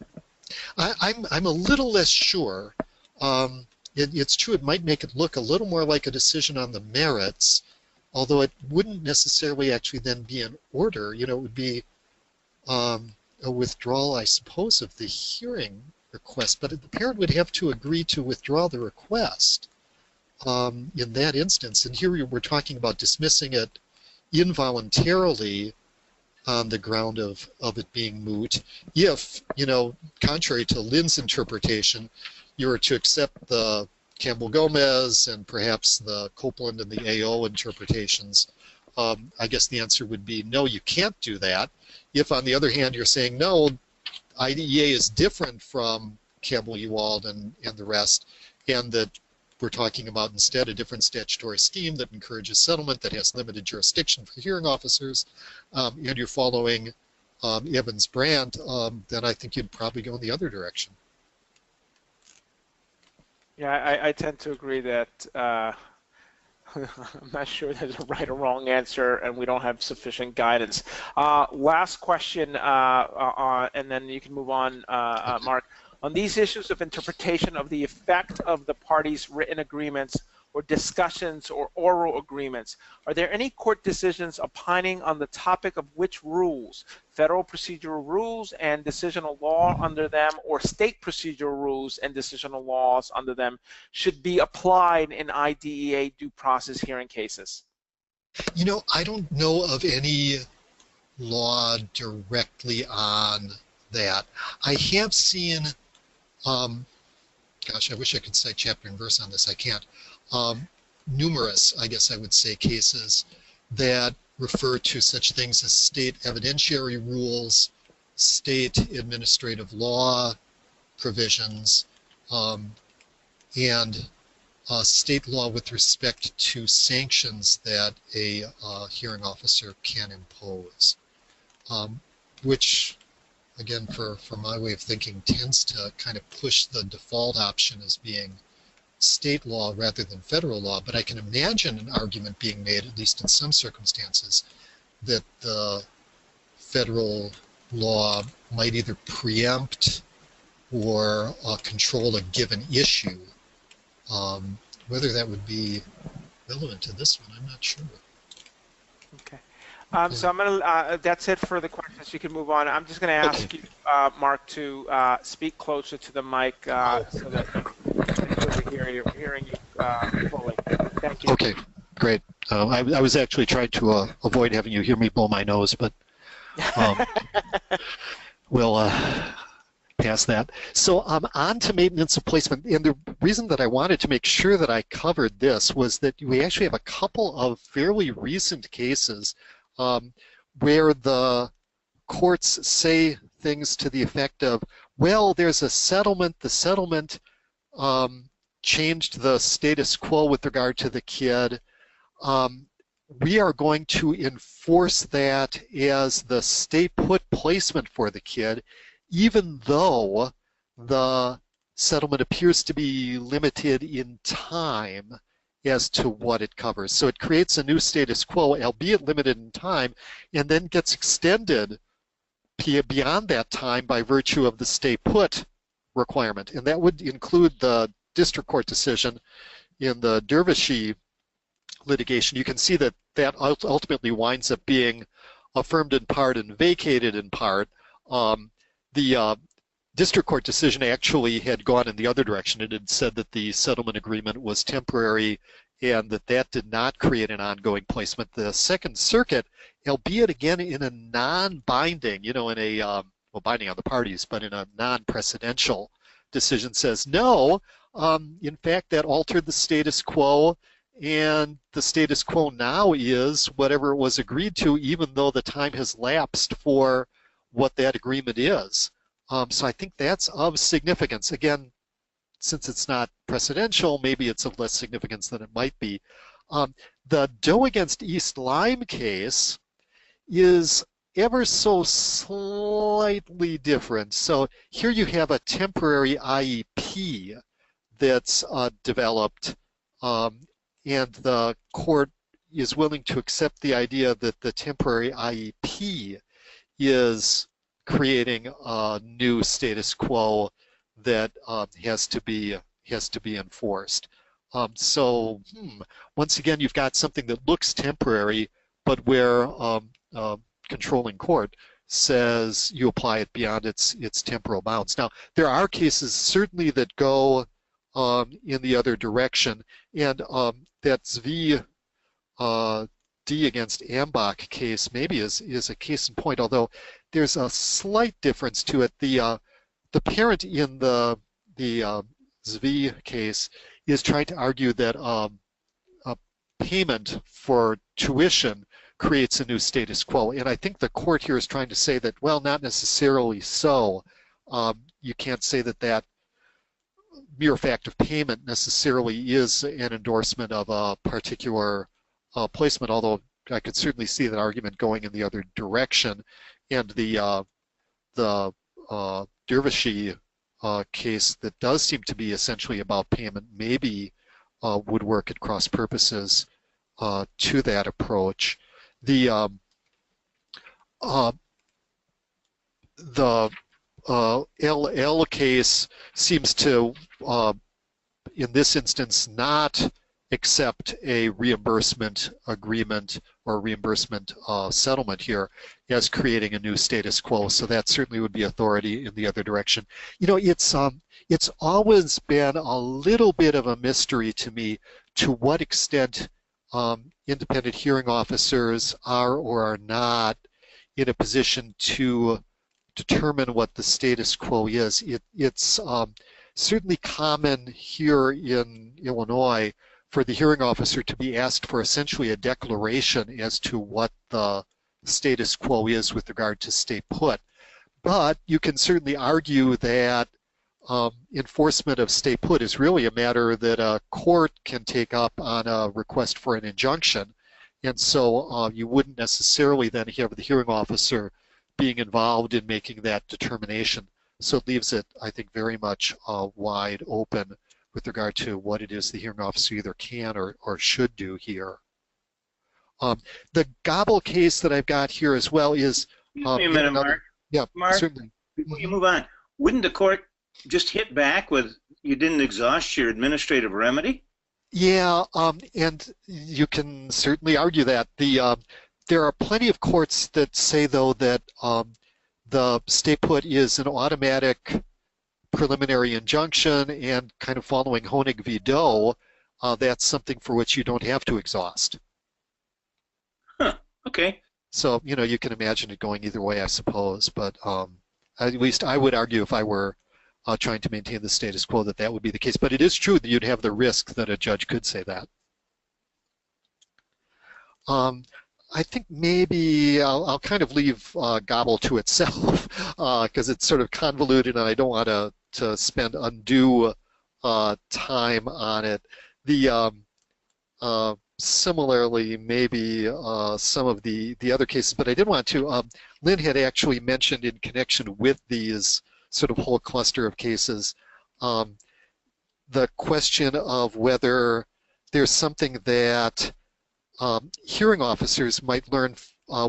I'm a little less sure. It's true it might make it look a little more like a decision on the merits, although it wouldn't necessarily actually then be an order. You know, it would be a withdrawal, I suppose, of the hearing request, but the parent would have to agree to withdraw the request in that instance. And here we're talking about dismissing it involuntarily on the ground of it being moot. If, you know, contrary to Lynn's interpretation, you were to accept the Campbell-Gomez and perhaps the Copeland and the AO interpretations, I guess the answer would be no, you can't do that. If, on the other hand, you're saying no, IDEA is different from Campbell-Ewald and the rest, and that we're talking about instead a different statutory scheme that encourages settlement, that has limited jurisdiction for hearing officers, and you're following Evans-Brandt, then I think you'd probably go in the other direction. Yeah, I tend to agree that I'm not sure there's a right or wrong answer, and we don't have sufficient guidance. Last question, and then you can move on, Mark. On these issues of interpretation of the effect of the parties' written agreements or discussions or oral agreements, are there any court decisions opining on the topic of which rules, federal procedural rules and decisional law under them, or state procedural rules and decisional laws under them, should be applied in IDEA due process hearing cases? You know, I don't know of any law directly on that. I have seen, gosh, I wish I could cite chapter and verse on this. I can't. Numerous, I guess I would say, cases that refer to such things as state evidentiary rules, state administrative law provisions, and state law with respect to sanctions that a hearing officer can impose, which, again, for my way of thinking, tends to kind of push the default option as being state law rather than federal law. But I can imagine an argument being made, at least in some circumstances, that the federal law might either preempt or control a given issue. Whether that would be relevant to this one, I'm not sure. Okay. So I'm gonna. That's it for the questions. You can move on. I'm just going to ask you, Mark, to speak closer to the mic so that we're hearing you fully. Thank you. Okay, great. I was actually trying to avoid having you hear me blow my nose, but we'll pass that. So on to maintenance of placement. And the reason that I wanted to make sure that I covered this was that we actually have a couple of fairly recent cases where the courts say things to the effect of, well, there's a settlement, the settlement changed the status quo with regard to the kid. We are going to enforce that as the stay put placement for the kid, even though the settlement appears to be limited in time as to what it covers. So it creates a new status quo, albeit limited in time, and then gets extended beyond that time by virtue of the stay put requirement. And that would include the district court decision in the Dervishi litigation. You can see that that ultimately winds up being affirmed in part and vacated in part. The district court decision actually had gone in the other direction. It had said that the settlement agreement was temporary and that that did not create an ongoing placement. The Second Circuit, albeit again in a non-binding, in a, well, binding on the parties, but in a non-precedential decision, says no, in fact, that altered the status quo, and the status quo now is whatever was agreed to, even though the time has lapsed for what that agreement is. So I think that's of significance. Again, since it's not precedential, maybe it's of less significance than it might be. The Doe against East Lyme case is ever so slightly different. So here you have a temporary IEP that's developed, and the court is willing to accept the idea that the temporary IEP is creating a new status quo that has to be enforced. So once again, you've got something that looks temporary, but where controlling court says you apply it beyond its temporal bounds. Now, there are cases certainly that go in the other direction, and that Zvi D against Ambach case maybe is a case in point, although there's a slight difference to it. The parent in the Zvi case is trying to argue that a payment for tuition creates a new status quo, and I think the court here is trying to say that, well, not necessarily so. You can't say that that mere fact of payment necessarily is an endorsement of a particular placement, although I could certainly see that argument going in the other direction. And the Dervishi case that does seem to be essentially about payment maybe would work at cross purposes to that approach. The LL case seems to, in this instance, not accept a reimbursement agreement or reimbursement settlement here as creating a new status quo. So that certainly would be authority in the other direction. You know, it's always been a little bit of a mystery to me to what extent independent hearing officers are or are not in a position to determine what the status quo is. It's certainly common here in Illinois for the hearing officer to be asked for essentially a declaration as to what the status quo is with regard to stay put. But you can certainly argue that enforcement of stay put is really a matter that a court can take up on a request for an injunction. And so you wouldn't necessarily then have the hearing officer being involved in making that determination. So it leaves it, I think, very much wide open with regard to what it is the hearing officer either can or should do here. The Gobble case that I've got here as well is... Wait a minute, Mark. Yeah, Mark, certainly. Before you move on, wouldn't the court just hit back with you didn't exhaust your administrative remedy? Yeah, and you can certainly argue that. There are plenty of courts that say, though, that the stay put is an automatic preliminary injunction, and kind of following Honig v. Doe, that's something for which you don't have to exhaust. Huh, okay. So, you know, you can imagine it going either way, I suppose, but at least I would argue if I were trying to maintain the status quo that would be the case. But it is true that you'd have the risk that a judge could say that. I think maybe I'll kind of leave Gobble to itself because it's sort of convoluted and I don't want to spend undue time on it. Similarly, maybe some of the other cases, but I did want to, Lynn had actually mentioned in connection with these sort of whole cluster of cases, the question of whether there's something that hearing officers might learn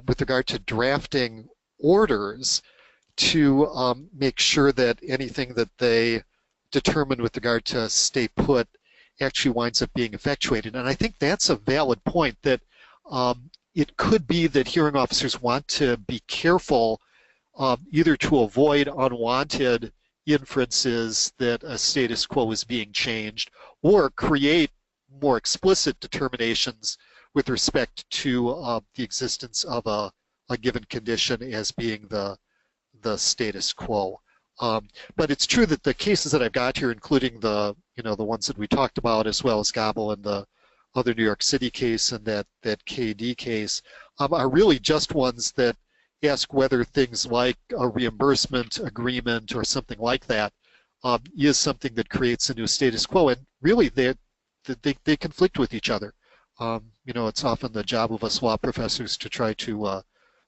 with regard to drafting orders to make sure that anything that they determine with regard to stay put actually winds up being effectuated. And I think that's a valid point, that it could be that hearing officers want to be careful either to avoid unwanted inferences that a status quo is being changed, or create more explicit determinations with respect to the existence of a given condition as being the status quo. But it's true that the cases that I've got here, including the ones that we talked about, as well as Gobble and the other New York City case and that KD case, are really just ones that ask whether things like a reimbursement agreement or something like that is something that creates a new status quo, and really they conflict with each other. It's often the job of us law professors to try to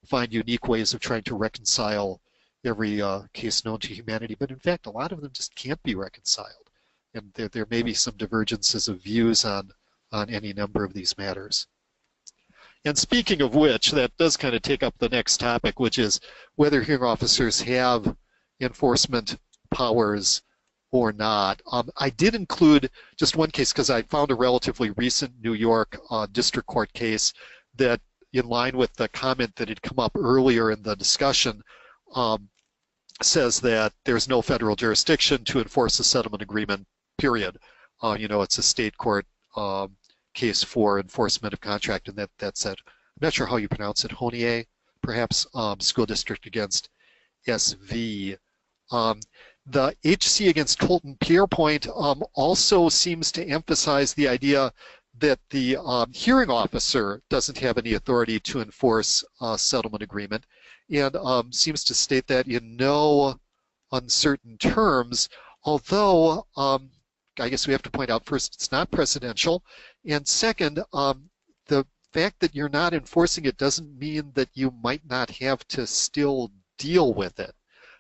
find unique ways of trying to reconcile every case known to humanity. But in fact, a lot of them just can't be reconciled. And there may be some divergences of views on any number of these matters. And speaking of which, that does kind of take up the next topic, which is whether hearing officers have enforcement powers or not. I did include just one case because I found a relatively recent New York district court case that, in line with the comment that had come up earlier in the discussion, says that there's no federal jurisdiction to enforce a settlement agreement, period. It's a state court case for enforcement of contract, and that's it. I'm not sure how you pronounce it, Honier, perhaps, school district against SV. The HC against Colton Pierrepoint also seems to emphasize the idea that the hearing officer doesn't have any authority to enforce a settlement agreement, and seems to state that in no uncertain terms, although I guess we have to point out, first, it's not precedential, and second, the fact that you're not enforcing it doesn't mean that you might not have to still deal with it.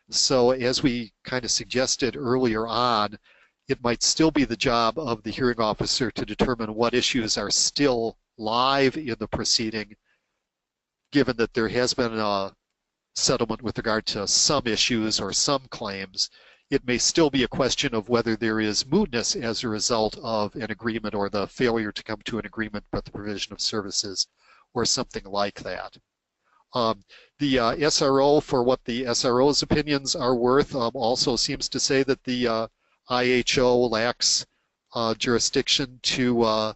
So as we kind of suggested earlier on, it might still be the job of the hearing officer to determine what issues are still live in the proceeding, given that there has been a settlement with regard to some issues or some claims. It may still be a question of whether there is mootness as a result of an agreement or the failure to come to an agreement about the provision of services or something like that. The SRO, for what the SRO's opinions are worth, also seems to say that the IHO lacks jurisdiction to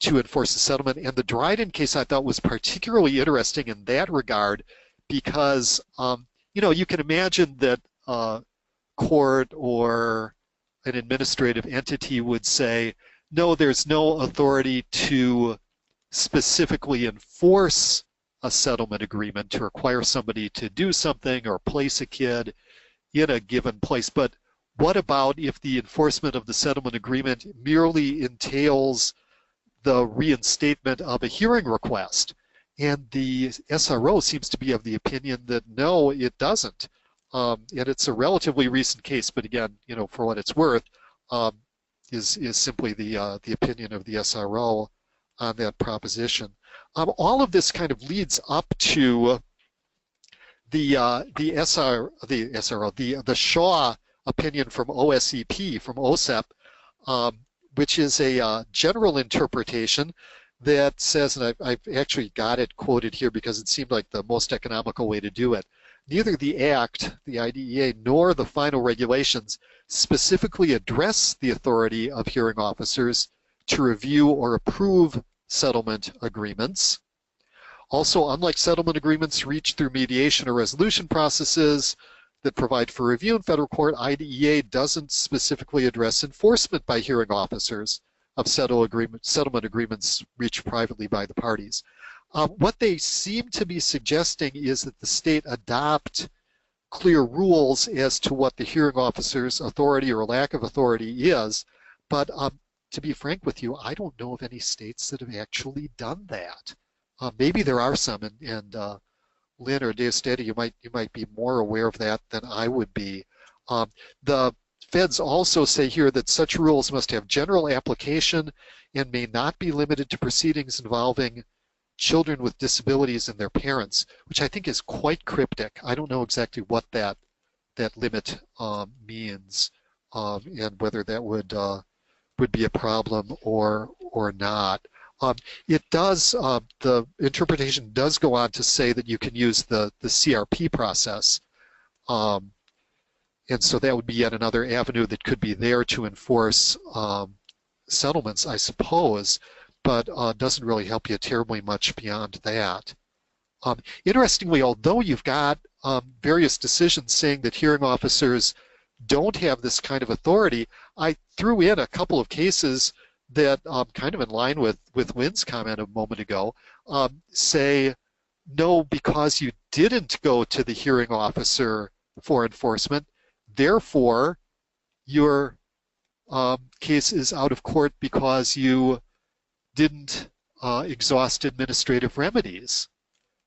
enforce the settlement. And the Dryden case I thought was particularly interesting in that regard because, you can imagine that court or an administrative entity would say, no, there's no authority to specifically enforce a settlement agreement to require somebody to do something or place a kid in a given place. But what about if the enforcement of the settlement agreement merely entails the reinstatement of a hearing request? And the SRO seems to be of the opinion that no, it doesn't. And it's a relatively recent case, but again, for what it's worth, is simply the opinion of the SRO on that proposition. All of this kind of leads up to the Shaw opinion from OSEP, from OSEP, which is a general interpretation that says, and I've actually got it quoted here because it seemed like the most economical way to do it, neither the Act, the IDEA, nor the final regulations specifically address the authority of hearing officers to review or approve settlement agreements. Also, unlike settlement agreements reached through mediation or resolution processes that provide for review in federal court, IDEA doesn't specifically address enforcement by hearing officers of settlement agreements reached privately by the parties. What they seem to be suggesting is that the state adopt clear rules as to what the hearing officer's authority or lack of authority is, but to be frank with you, I don't know of any states that have actually done that. Maybe there are some, and Lynn or Dave Steady, you might be more aware of that than I would be. The feds also say here that such rules must have general application and may not be limited to proceedings involving children with disabilities and their parents, which I think is quite cryptic. I don't know exactly what that limit means, and whether that would be a problem or not. It does, the interpretation does go on to say that you can use the CRP process, and so that would be yet another avenue that could be there to enforce settlements, I suppose, but doesn't really help you terribly much beyond that. Interestingly, although you've got various decisions saying that hearing officers don't have this kind of authority, I threw in a couple of cases that, kind of in line with Lynn's comment a moment ago, say, no, because you didn't go to the hearing officer for enforcement, therefore your case is out of court because you didn't exhaust administrative remedies.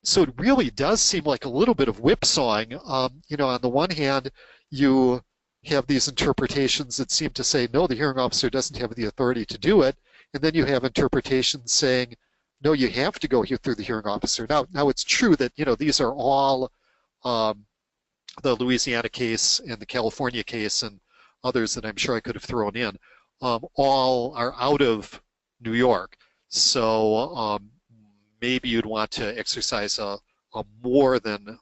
So it really does seem like a little bit of whipsawing. You know, on the one hand, you have these interpretations that seem to say, no, the hearing officer doesn't have the authority to do it. And then you have interpretations saying, no, you have to go here through the hearing officer. Now it's true that, you know, these are all the Louisiana case and the California case and others that I'm sure I could have thrown in, all are out of New York. So maybe you'd want to exercise a more than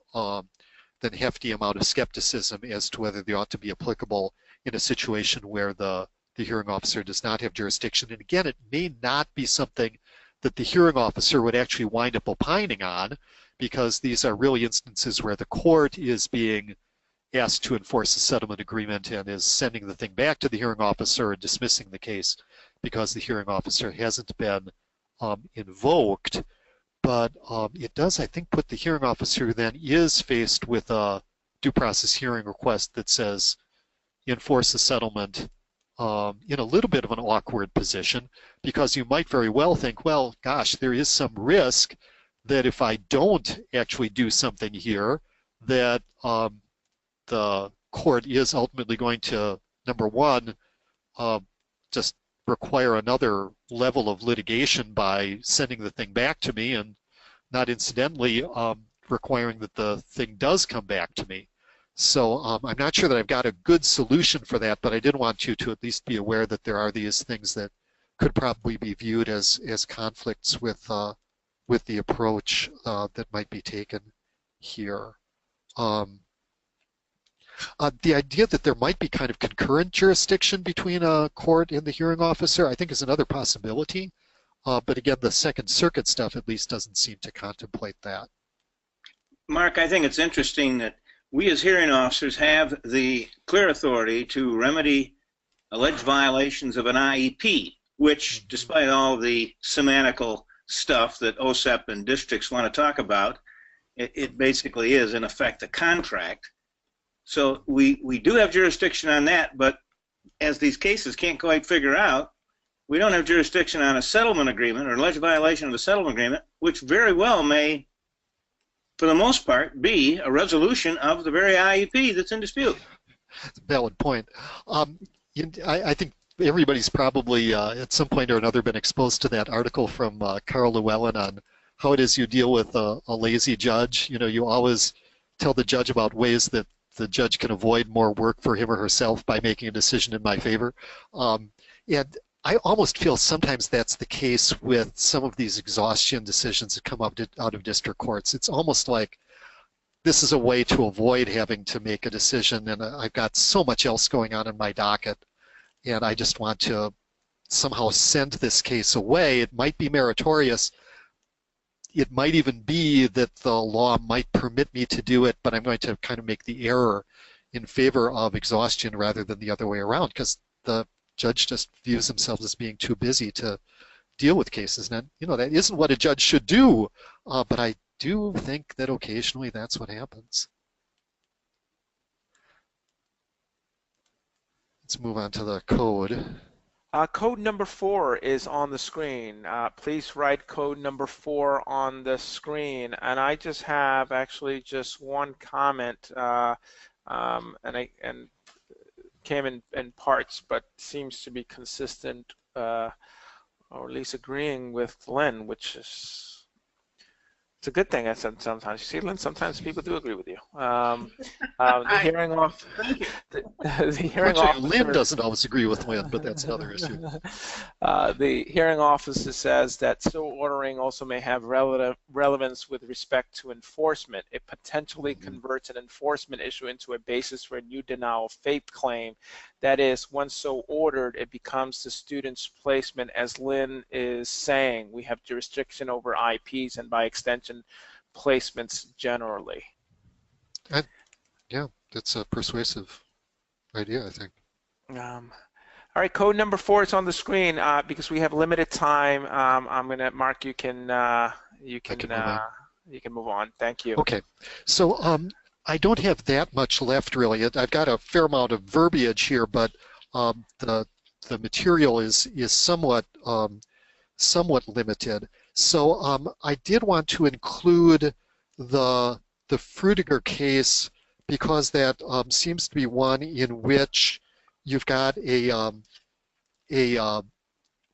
hefty amount of skepticism as to whether they ought to be applicable in a situation where the hearing officer does not have jurisdiction. And again, it may not be something that the hearing officer would actually wind up opining on, because these are really instances where the court is being asked to enforce a settlement agreement and is sending the thing back to the hearing officer and dismissing the case because the hearing officer hasn't been invoked. But it does, I think, put the hearing officer who then is faced with a due process hearing request that says enforce the settlement in a little bit of an awkward position, because you might very well think, well, gosh, there is some risk that if I don't actually do something here, that the court is ultimately going to, number one, just require another level of litigation by sending the thing back to me, and not incidentally requiring that the thing does come back to me. So I'm not sure that I've got a good solution for that, but I did want you to at least be aware that there are these things that could probably be viewed as conflicts with the approach that might be taken here. The idea that there might be kind of concurrent jurisdiction between a court and the hearing officer, I think, is another possibility. But again, the Second Circuit stuff at least doesn't seem to contemplate that. Mark, I think it's interesting that we as hearing officers have the clear authority to remedy alleged violations of an IEP, which, despite all the semantical stuff that OSEP and districts want to talk about, it basically is, in effect, a contract. So we do have jurisdiction on that, but as these cases can't quite figure out, we don't have jurisdiction on a settlement agreement or alleged violation of a settlement agreement, which very well may, for the most part, be a resolution of the very IEP that's in dispute. Valid point. I think everybody's probably at some point or another been exposed to that article from Carl Llewellyn on how it is you deal with a lazy judge. You know, you always tell the judge about ways that the judge can avoid more work for him or herself by making a decision in my favor. And I almost feel sometimes that's the case with some of these exhaustion decisions that come up out of district courts. It's almost like this is a way to avoid having to make a decision, and I've got so much else going on in my docket, and I just want to somehow send this case away. It might be meritorious. It might even be that the law might permit me to do it, but I'm going to kind of make the error in favor of exhaustion rather than the other way around, because the judge just views himself as being too busy to deal with cases. And, you know, that isn't what a judge should do, but I do think that occasionally that's what happens. Let's move on to the code. Code number 4 is on the screen. Please write code number 4 on the screen. And I just have actually just one comment, and came in parts, but seems to be consistent, or at least agreeing with Lynn, which is, it's a good thing. I said sometimes. You see, Lynn, sometimes people do agree with you. The hearing off. The hearing officer. Lynn doesn't always agree with Lynn, but that's another issue. The hearing officer says that so ordering also may have relevance with respect to enforcement. It potentially converts an enforcement issue into a basis for a new denial of faith claim. That is, once so ordered, it becomes the student's placement, as Lynn is saying. We have jurisdiction over IPs and by extension placements generally. Yeah, that's a persuasive idea, I think. All right, code number 4 is on the screen. Because we have limited time, I'm gonna, Mark, you can move on. Thank you. Okay, so I don't have that much left really. I've got a fair amount of verbiage here, but the material is somewhat limited. So I did want to include the Frutiger case because that seems to be one in which you've got a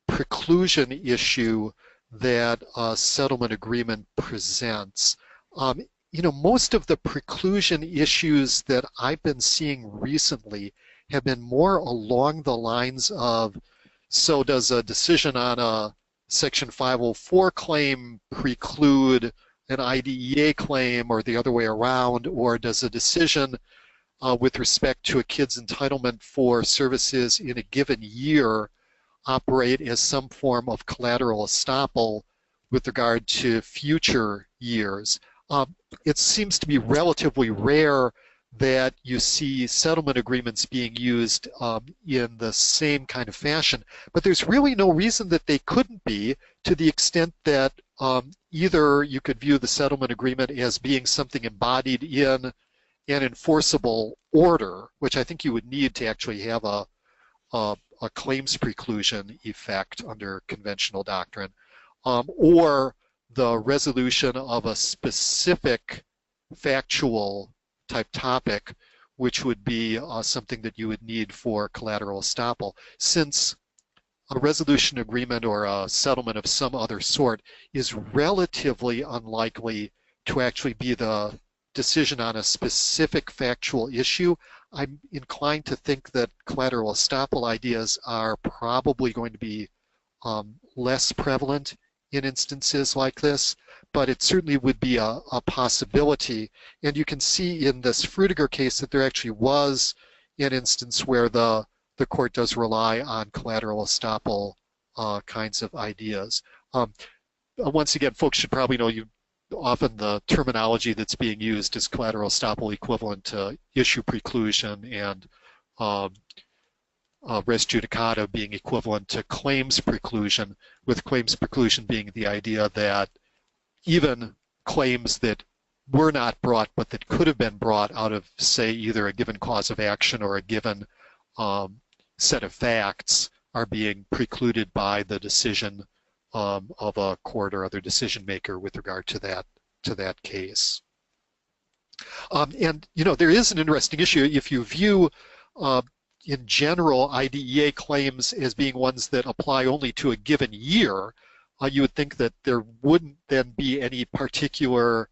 preclusion issue that a settlement agreement presents. Most of the preclusion issues that I've been seeing recently have been more along the lines of, so does a decision on a Section 504 claim preclude an IDEA claim or the other way around, or does a decision with respect to a kid's entitlement for services in a given year operate as some form of collateral estoppel with regard to future years. It seems to be relatively rare that you see settlement agreements being used in the same kind of fashion, but there's really no reason that they couldn't be, to the extent that either you could view the settlement agreement as being something embodied in an enforceable order, which I think you would need to actually have a claims preclusion effect under conventional doctrine, or the resolution of a specific factual type topic, which would be something that you would need for collateral estoppel. Since a resolution agreement or a settlement of some other sort is relatively unlikely to actually be the decision on a specific factual issue, I'm inclined to think that collateral estoppel ideas are probably going to be less prevalent in instances like this, but it certainly would be a possibility. And you can see in this Frutiger case that there actually was an instance where the court does rely on collateral estoppel kinds of ideas. Once again, folks should probably know often the terminology that's being used is collateral estoppel equivalent to issue preclusion, and res judicata being equivalent to claims preclusion, with claims preclusion being the idea that even claims that were not brought but that could have been brought out of, say, either a given cause of action or a given set of facts are being precluded by the decision of a court or other decision maker with regard to that case. And there is an interesting issue. If you view in general IDEA claims as being ones that apply only to a given year, you would think that there wouldn't then be any particular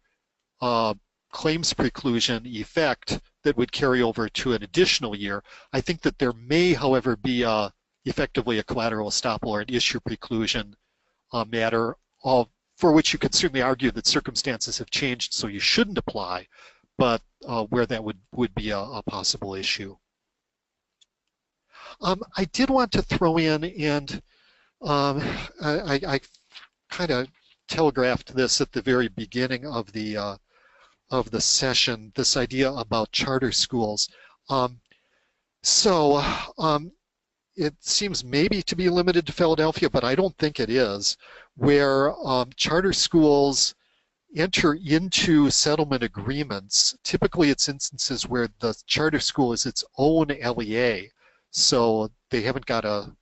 claims preclusion effect that would carry over to an additional year. I think that there may, however, be effectively a collateral estoppel or an issue preclusion matter, for which you could certainly argue that circumstances have changed so you shouldn't apply, but where that would be a possible issue. I did want to throw in, and I kind of telegraphed this at the very beginning of the session, this idea about charter schools. It seems maybe to be limited to Philadelphia, but I don't think it is, where charter schools enter into settlement agreements. Typically it's instances where the charter school is its own LEA, so they haven't got a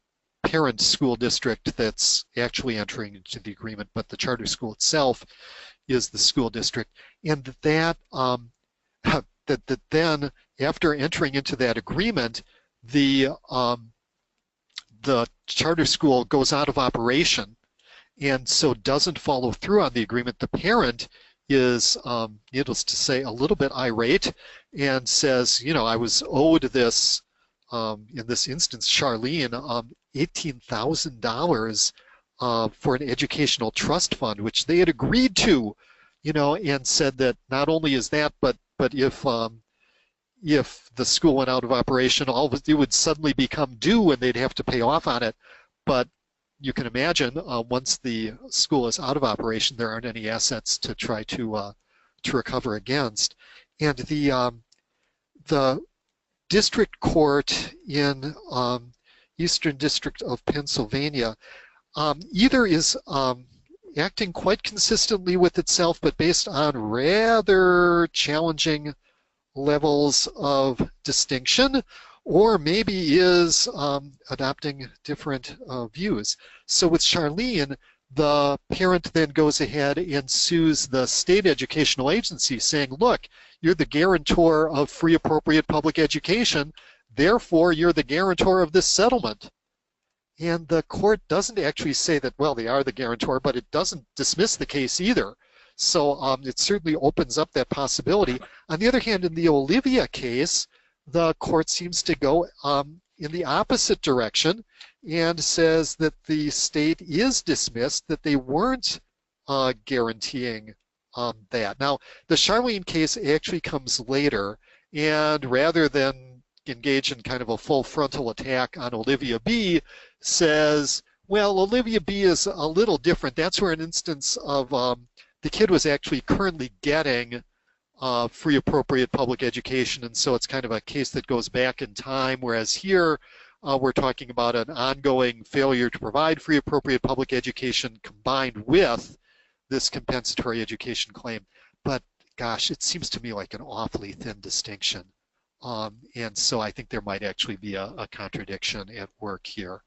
parent school district that's actually entering into the agreement, but the charter school itself is the school district. And that then, after entering into that agreement, the charter school goes out of operation and so doesn't follow through on the agreement. The parent is, needless to say, a little bit irate and says, I was owed this, in this instance, Charlene, $18,000 for an educational trust fund, which they had agreed to, and said that not only is that, but if the school went out of operation, it would suddenly become due and they'd have to pay off on it. But you can imagine, once the school is out of operation, there aren't any assets to try to recover against. And the district court in Eastern District of Pennsylvania either is acting quite consistently with itself, but based on rather challenging levels of distinction, or maybe is adopting different views. So with Charlene, the parent then goes ahead and sues the state educational agency saying, look, you're the guarantor of free appropriate public education, therefore you're the guarantor of this settlement. And the court doesn't actually say that, well, they are the guarantor, but it doesn't dismiss the case either. So it certainly opens up that possibility. On the other hand, in the Olivia case, the court seems to go in the opposite direction and says that the state is dismissed, that they weren't guaranteeing that. Now, the Charlene case actually comes later, and rather than engage in kind of a full frontal attack on Olivia B, says, well, Olivia B is a little different. That's where an instance of the kid was actually currently getting free appropriate public education, and so it's kind of a case that goes back in time, whereas here we're talking about an ongoing failure to provide free appropriate public education combined with this compensatory education claim. But gosh, it seems to me like an awfully thin distinction. And so I think there might actually be a contradiction at work here.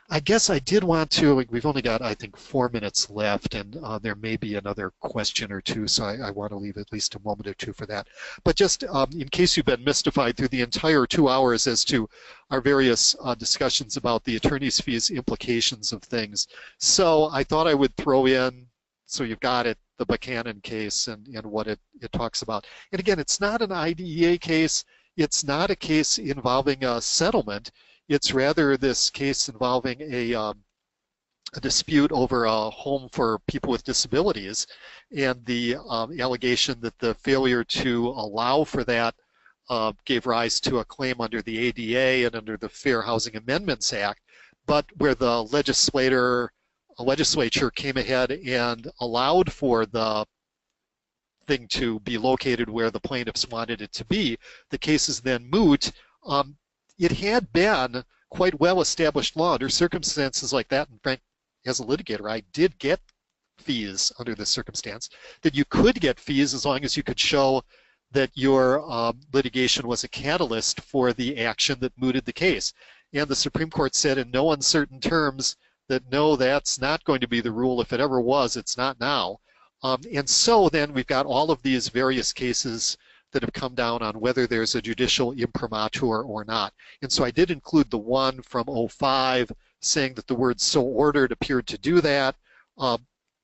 I guess I did want to, we've only got, I think, 4 minutes left, and there may be another question or two, so I want to leave at least a moment or two for that. But just in case you've been mystified through the entire 2 hours as to our various discussions about the attorney's fees implications of things, so I thought I would throw in, so you've got it, the Buchanan case and what it talks about. And again, it's not an IDEA case. It's not a case involving a settlement. It's rather this case involving a dispute over a home for people with disabilities, and the allegation that the failure to allow for that gave rise to a claim under the ADA and under the Fair Housing Amendments Act, but where the legislature came ahead and allowed for the thing to be located where the plaintiffs wanted it to be, the case is then moot. It had been quite well-established law under circumstances like that. In fact, as a litigator, I did get fees under this circumstance, that you could get fees as long as you could show that your litigation was a catalyst for the action that mooted the case. And the Supreme Court said in no uncertain terms that no, that's not going to be the rule. If it ever was, it's not now. And so then we've got all of these various cases that have come down on whether there's a judicial imprimatur or not. And so I did include the one from 05 saying that the word so ordered appeared to do that.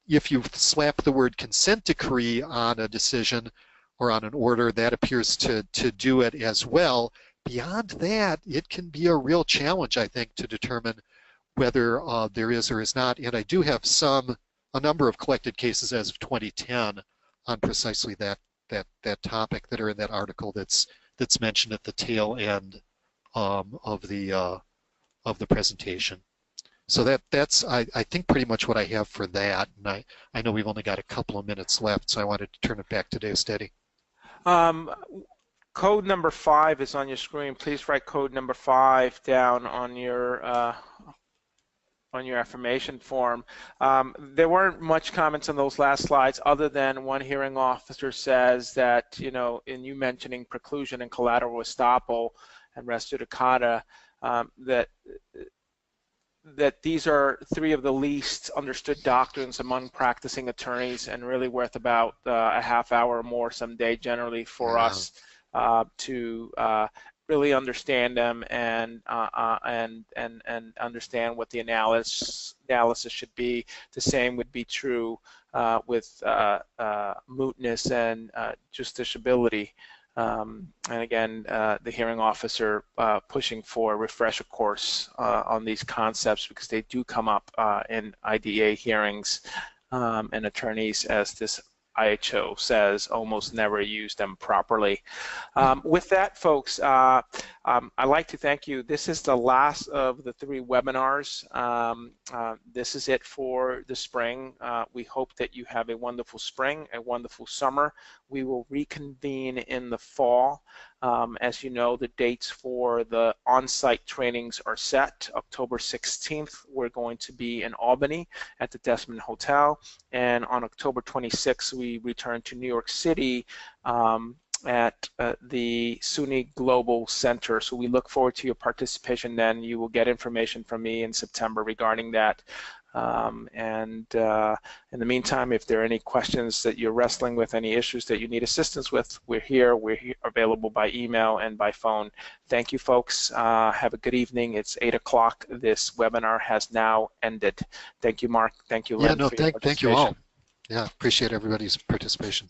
If you slap the word consent decree on a decision or on an order, that appears to do it as well. Beyond that, it can be a real challenge, I think, to determine whether there is or is not. And I do have a number of collected cases as of 2010 on precisely that topic that are in that article that's mentioned at the tail end of the presentation. So that's I think pretty much what I have for that. And I know we've only got a couple of minutes left, so I wanted to turn it back to Dave Steady. Code number 5 is on your screen. Please write code number 5 down on your affirmation form. There weren't much comments on those last slides other than one hearing officer says that, in you mentioning preclusion and collateral estoppel and res judicata, that these are 3 of the least understood doctrines among practicing attorneys and really worth about a half hour or more someday generally for us to really understand them and understand what the analysis should be. The same would be true with mootness and justiciability. And again, the hearing officer pushing for a refresher course on these concepts because they do come up in IDA hearings, and attorneys, as this IHO says, almost never use them properly. With that, folks, I'd like to thank you. This is the last of the 3 webinars. This is it for the spring. We hope that you have a wonderful spring, a wonderful summer. We will reconvene in the fall. As you know, the dates for the on-site trainings are set. October 16th, we're going to be in Albany at the Desmond Hotel, and on October 26th, we return to New York City at the SUNY Global Center. So we look forward to your participation then. You will get information from me in September regarding that. In the meantime, if there are any questions that you're wrestling with, any issues that you need assistance with, we're here. We're available by email and by phone. Thank you, folks. Have a good evening. It's 8 o'clock. This webinar has now ended. Thank you, Mark. Thank you, Len, for your participation. Thank you all. Yeah, appreciate everybody's participation.